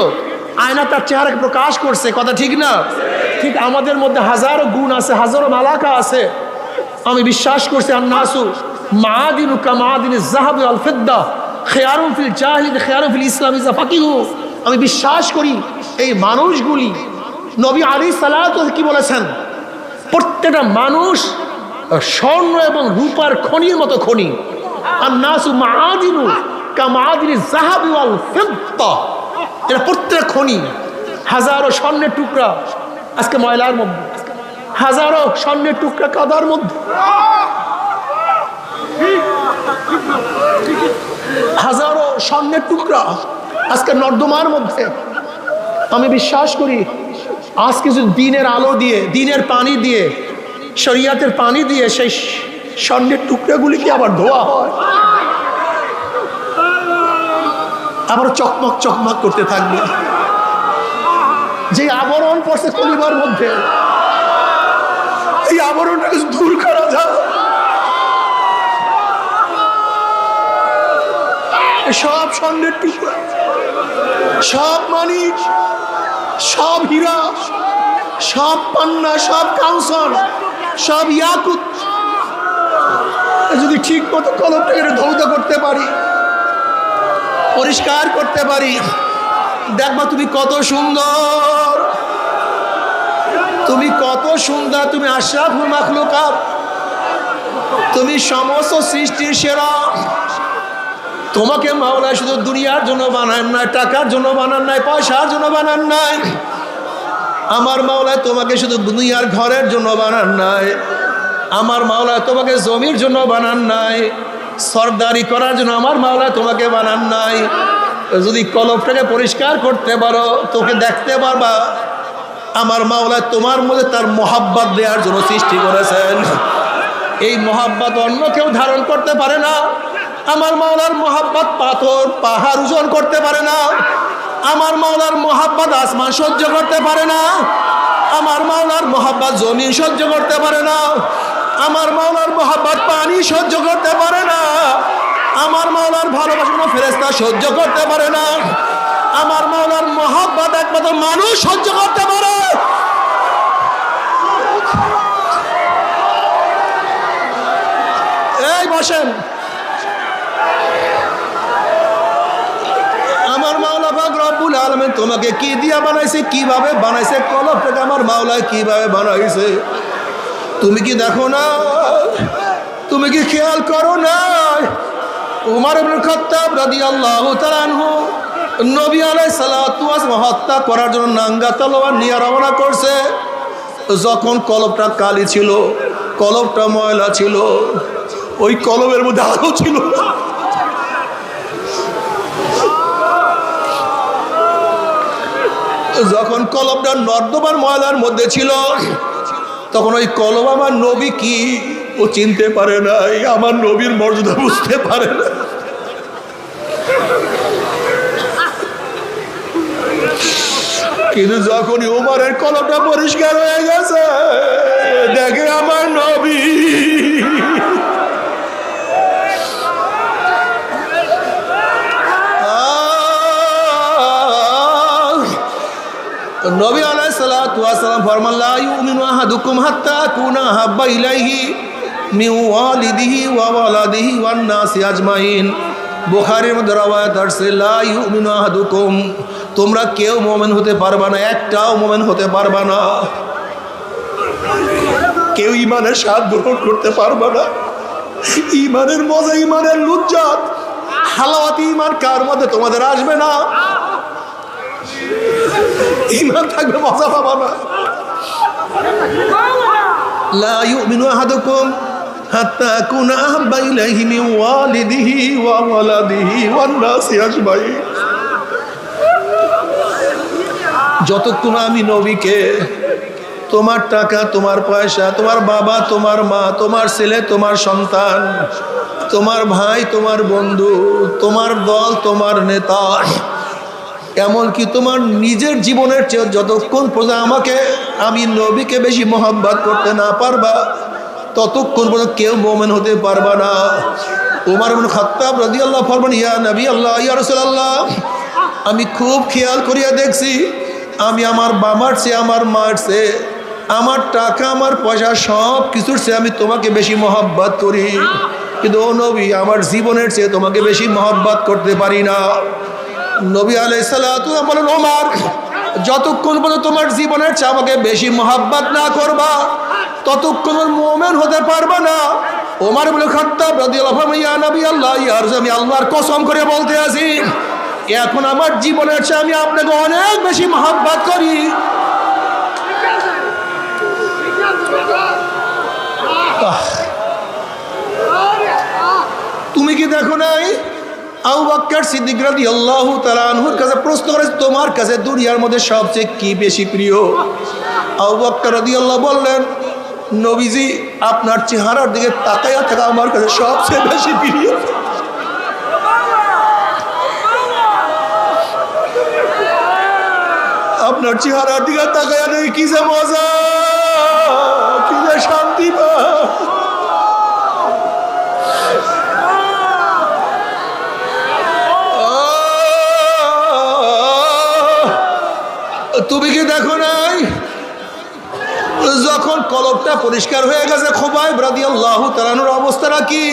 আয়না তার চেহারাকে প্রকাশ করছে, কথা ঠিক না? ঠিক আমাদের মধ্যে হাজারো গুণ আছে, হাজারো মালাকা আছে। আমি বিশ্বাস করছি আন্নাসু মাআদিনু কামাআদিনিজ যাহাবি ওয়াল ফিদ্দা খিয়ারুন ফিল জাহিলিyyah খিয়ারুন ফিল ইসলাম ইযা ফাকিহু। আমি বিশ্বাস করি এই মানুষগুলি, নবী আলাইহিস সালাতু কি বলেছেন, প্রত্যেকটা মানুষ স্বর্ণ এবং রূপার খনির মতো খনি। আন্নাসু মাআদিনু কামাআদিনিজ যাহাবি ওয়াল ফিদ্দা, এটা প্রত্যেকটা খনি। হাজারো স্বর্ণের টুকরা আজকে ময়লার মধ্যে, হাজারো স্বর্ণের টুকরা কাদার মধ্যে, হাজারো স্বর্ণের টুকরা আজকে নর্দমার মধ্যে। আমি বিশ্বাস করি আজকে যদি দিনের আলো দিয়ে, দিনের পানি দিয়ে, শরিয়াতের পানি দিয়ে সেই স্বর্ণের টুকরাগুলিকে আবার ধোয়া হয়, আবার চকমক চকমক করতে থাকবে। যে আবরণ পড়ছে কলিমার মধ্যে, এই আবরণটাকে দূর করা যায়। সব স্বর্ণের টুকরা, সব মানিক, সব হীরা, সব পান্না, সব কাউসার, সব ইয়াকুত যদি ঠিক মতো কলমটাকে ধৌত করতে পারি, পরিষ্কার করতে পারি, দেখবা তুমি কত সুন্দর, তুমি কত সুন্দর, তুমি আশরাফুল মাখলুকাত, তুমি সমস্ত সৃষ্টির সেরা। তোমাকে মাওলা শুধু দুনিয়ার জন্য বানান নাই, টাকার জন্য বানান নাই, পয়সার জন্য বানান নাই। আমার মাওলা তোমাকে শুধু দুনিয়ার ঘরের জন্য বানান নাই, আমার মাওলা তোমাকে জমির জন্য বানান নাই, সরদারি করার জন্য আমার মাওলা তোমাকে বানান নাই। যদি কলবটাকে পরিষ্কার করতে পারো, তোকে দেখতে পারবা আমার মাওলা তোমার মধ্যে তার মহাব্বত দেওয়ার জন্য সৃষ্টি করেছেন। এই মহাব্বত অন্য কেউ ধারণ করতে পারে না। আমার মাওলার মহাব্বত পাথর পাহাড় ওজন করতে পারে না। আমার মাওলার মহাব্বত আসমান সহ্য করতে পারে না। আমার মাওলার মহাব্বত জমিন সহ্য করতে পারে না। আমার মাওলার মহাব্বত পানি সহ্য করতে পারে না। আমার মাওলার ভালোবাসা কোনো ফেরেশতা সহ্য করতে পারে না। আমার মাওলার মহাব্বত একমাত্র মানুষ সহ্য করতে পারে। এই বসেন, আমার মাওলা পাক রব্বুল আলামিন তোমাকে কি দিয়া বানাইছে, কিভাবে বানাইছে, কলবটাকে আমার মাওলা কিভাবে বানাইছে তুমি কি দেখো না? তুমি কি খেয়াল করো না? উমর ইবনে খাত্তাব রাদিয়াল্লাহু তাআলা আনহু নবী আলাইহিস সালাতু ওয়াস সালাম হত্যা করার জন্য নাঙ্গা তলোয়ার নিয়ে রওনা করছে। যখন কলবটা কালি ছিল, কলবটা ময়লা ছিল, ওই কলবের মধ্যে আলো ছিল না। যখন কলবটা নর্দমার ময়লার মধ্যে ছিল, তখন ওই কলব আমার নবী কি ও চিনতে পারে নাই, আমার নবীর মর্যাদা বুঝতে পারে না। কিন্তু যখনই উমরের কলবটা পরিষ্কার হয়ে গেছে, দেখে আমার নবী, নবী আলাইহিস সালাতু ওয়াস সালাম ফরমান লা ইউমিনু আহাদুকুম হাত্তা কুনা হাব্বা ইলাইহি মিন ওয়ালিদিহি ওয়া ওয়ালাদিহি ওয়ান নাসি আজমাইন। বুখারীর মধ্যে রওয়ায়াত আছে লা ইউমিনু আহাদুকুম, তোমরা কেউ মুমিন হতে পারবা না, একটাও মুমিন হতে পারবা না, কেউ ঈমানের স্বাদ গ্রহণ করতে পারবা না। ঈমানের মজা, ঈমানের লুজ্জত, হালাওয়াত ঈমান কার মধ্যে তোমাদের আসবে না। ঈমান থাকবে, মজা পাবা না। লা ইউমিনু আহাদুকুম হাত্তা কুনা আহাব্বা ইলাইহি মিন ওয়ালিদিহি ওয়া ওয়ালাদিহি ওয়ান নাসি আজমাইন। যতক্ষণ আমি নবীকে তোমার টাকা, তোমার পয়সা, তোমার বাবা, তোমার মা, তোমার ছেলে, তোমার সন্তান, তোমার ভাই, তোমার বন্ধু, তোমার দল, তোমার নেতা, এমনকি তোমার নিজের জীবনের চেয়ে যতক্ষণ পর্যন্ত আমি নবীকে বেশি মহব্বত করতে না পারবা, ততক্ষণ পর্যন্ত কেউ মোমেন হতে পারবা না। উমর ইবনে খাত্তাব রাদিয়াল্লাহু ফরমান, ইয়া নবী আল্লাহ, ইয়া রাসূলুল্লাহ, আমি খুব খেয়াল করিয়া দেখছি, আমি আমার বাবার চেয়ে, আমার মার চেয়ে, আমার টাকা, আমার পয়সা, সব কিছুর চেয়ে আমি তোমাকে বেশি মহব্বত করি, কিন্তু ও নবী, আমার জীবনের চেয়ে তোমাকে বেশি মহব্বত করতে পারি না। নবী আলাইহিস সালাতু ওয়া সালাম বলেন, ওমর, যতক্ষণ পর্যন্ত তোমার জীবনের চেয়ে আমাকে বেশি মহব্বত না করবা, ততক্ষণ মুমিন হতে পারবা না। ওমর ইবনে খাত্তাব রাদিয়াল্লাহু আনহু, ইয়া নবী আল্লাহ, ইয়া রাসূল, আমি আল্লাহর কসম করে বলতে আছি, এখন আমার জীবনের চেয়ে আমি আপনাকে অনেক বেশি মহব্বত করি। তুমি কি দেখো নাই আবু বকর সিদ্দিক রাদিয়াল্লাহু তাআলা আনহুর কাছে প্রশ্ন করে, তোমার কাছে দুনিয়ার মধ্যে সবচেয়ে কি বেশি প্রিয়? আবু বকর রাদিয়াল্লাহু বললেন, নবীজি, আপনার চেহারার দিকে তাকায়া থাকা আমার কাছে সবচেয়ে বেশি প্রিয়। আপনার চেহারার দিকে তাকায়া দেখি কি যে মজা, কি যে শান্তি পায়। তুমি কি দেখো নাই যখন কলবটা পরিষ্কার হয়ে গেছে, খুবাইব রাদিয়াল্লাহু তাআলা আনহুর অবস্থাটা কি?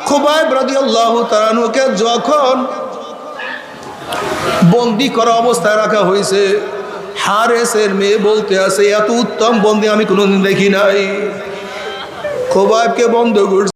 খুবাইব রাদিয়াল্লাহু তাআলা আনহুকে যখন বন্দি করা অবস্থায় রাখা হয়েছে, হারেসের মেয়ে বলতে আছে, এত উত্তম বন্দি আমি কোনোদিন দেখি নাই। খুবাইবকে বন্ধ করছে।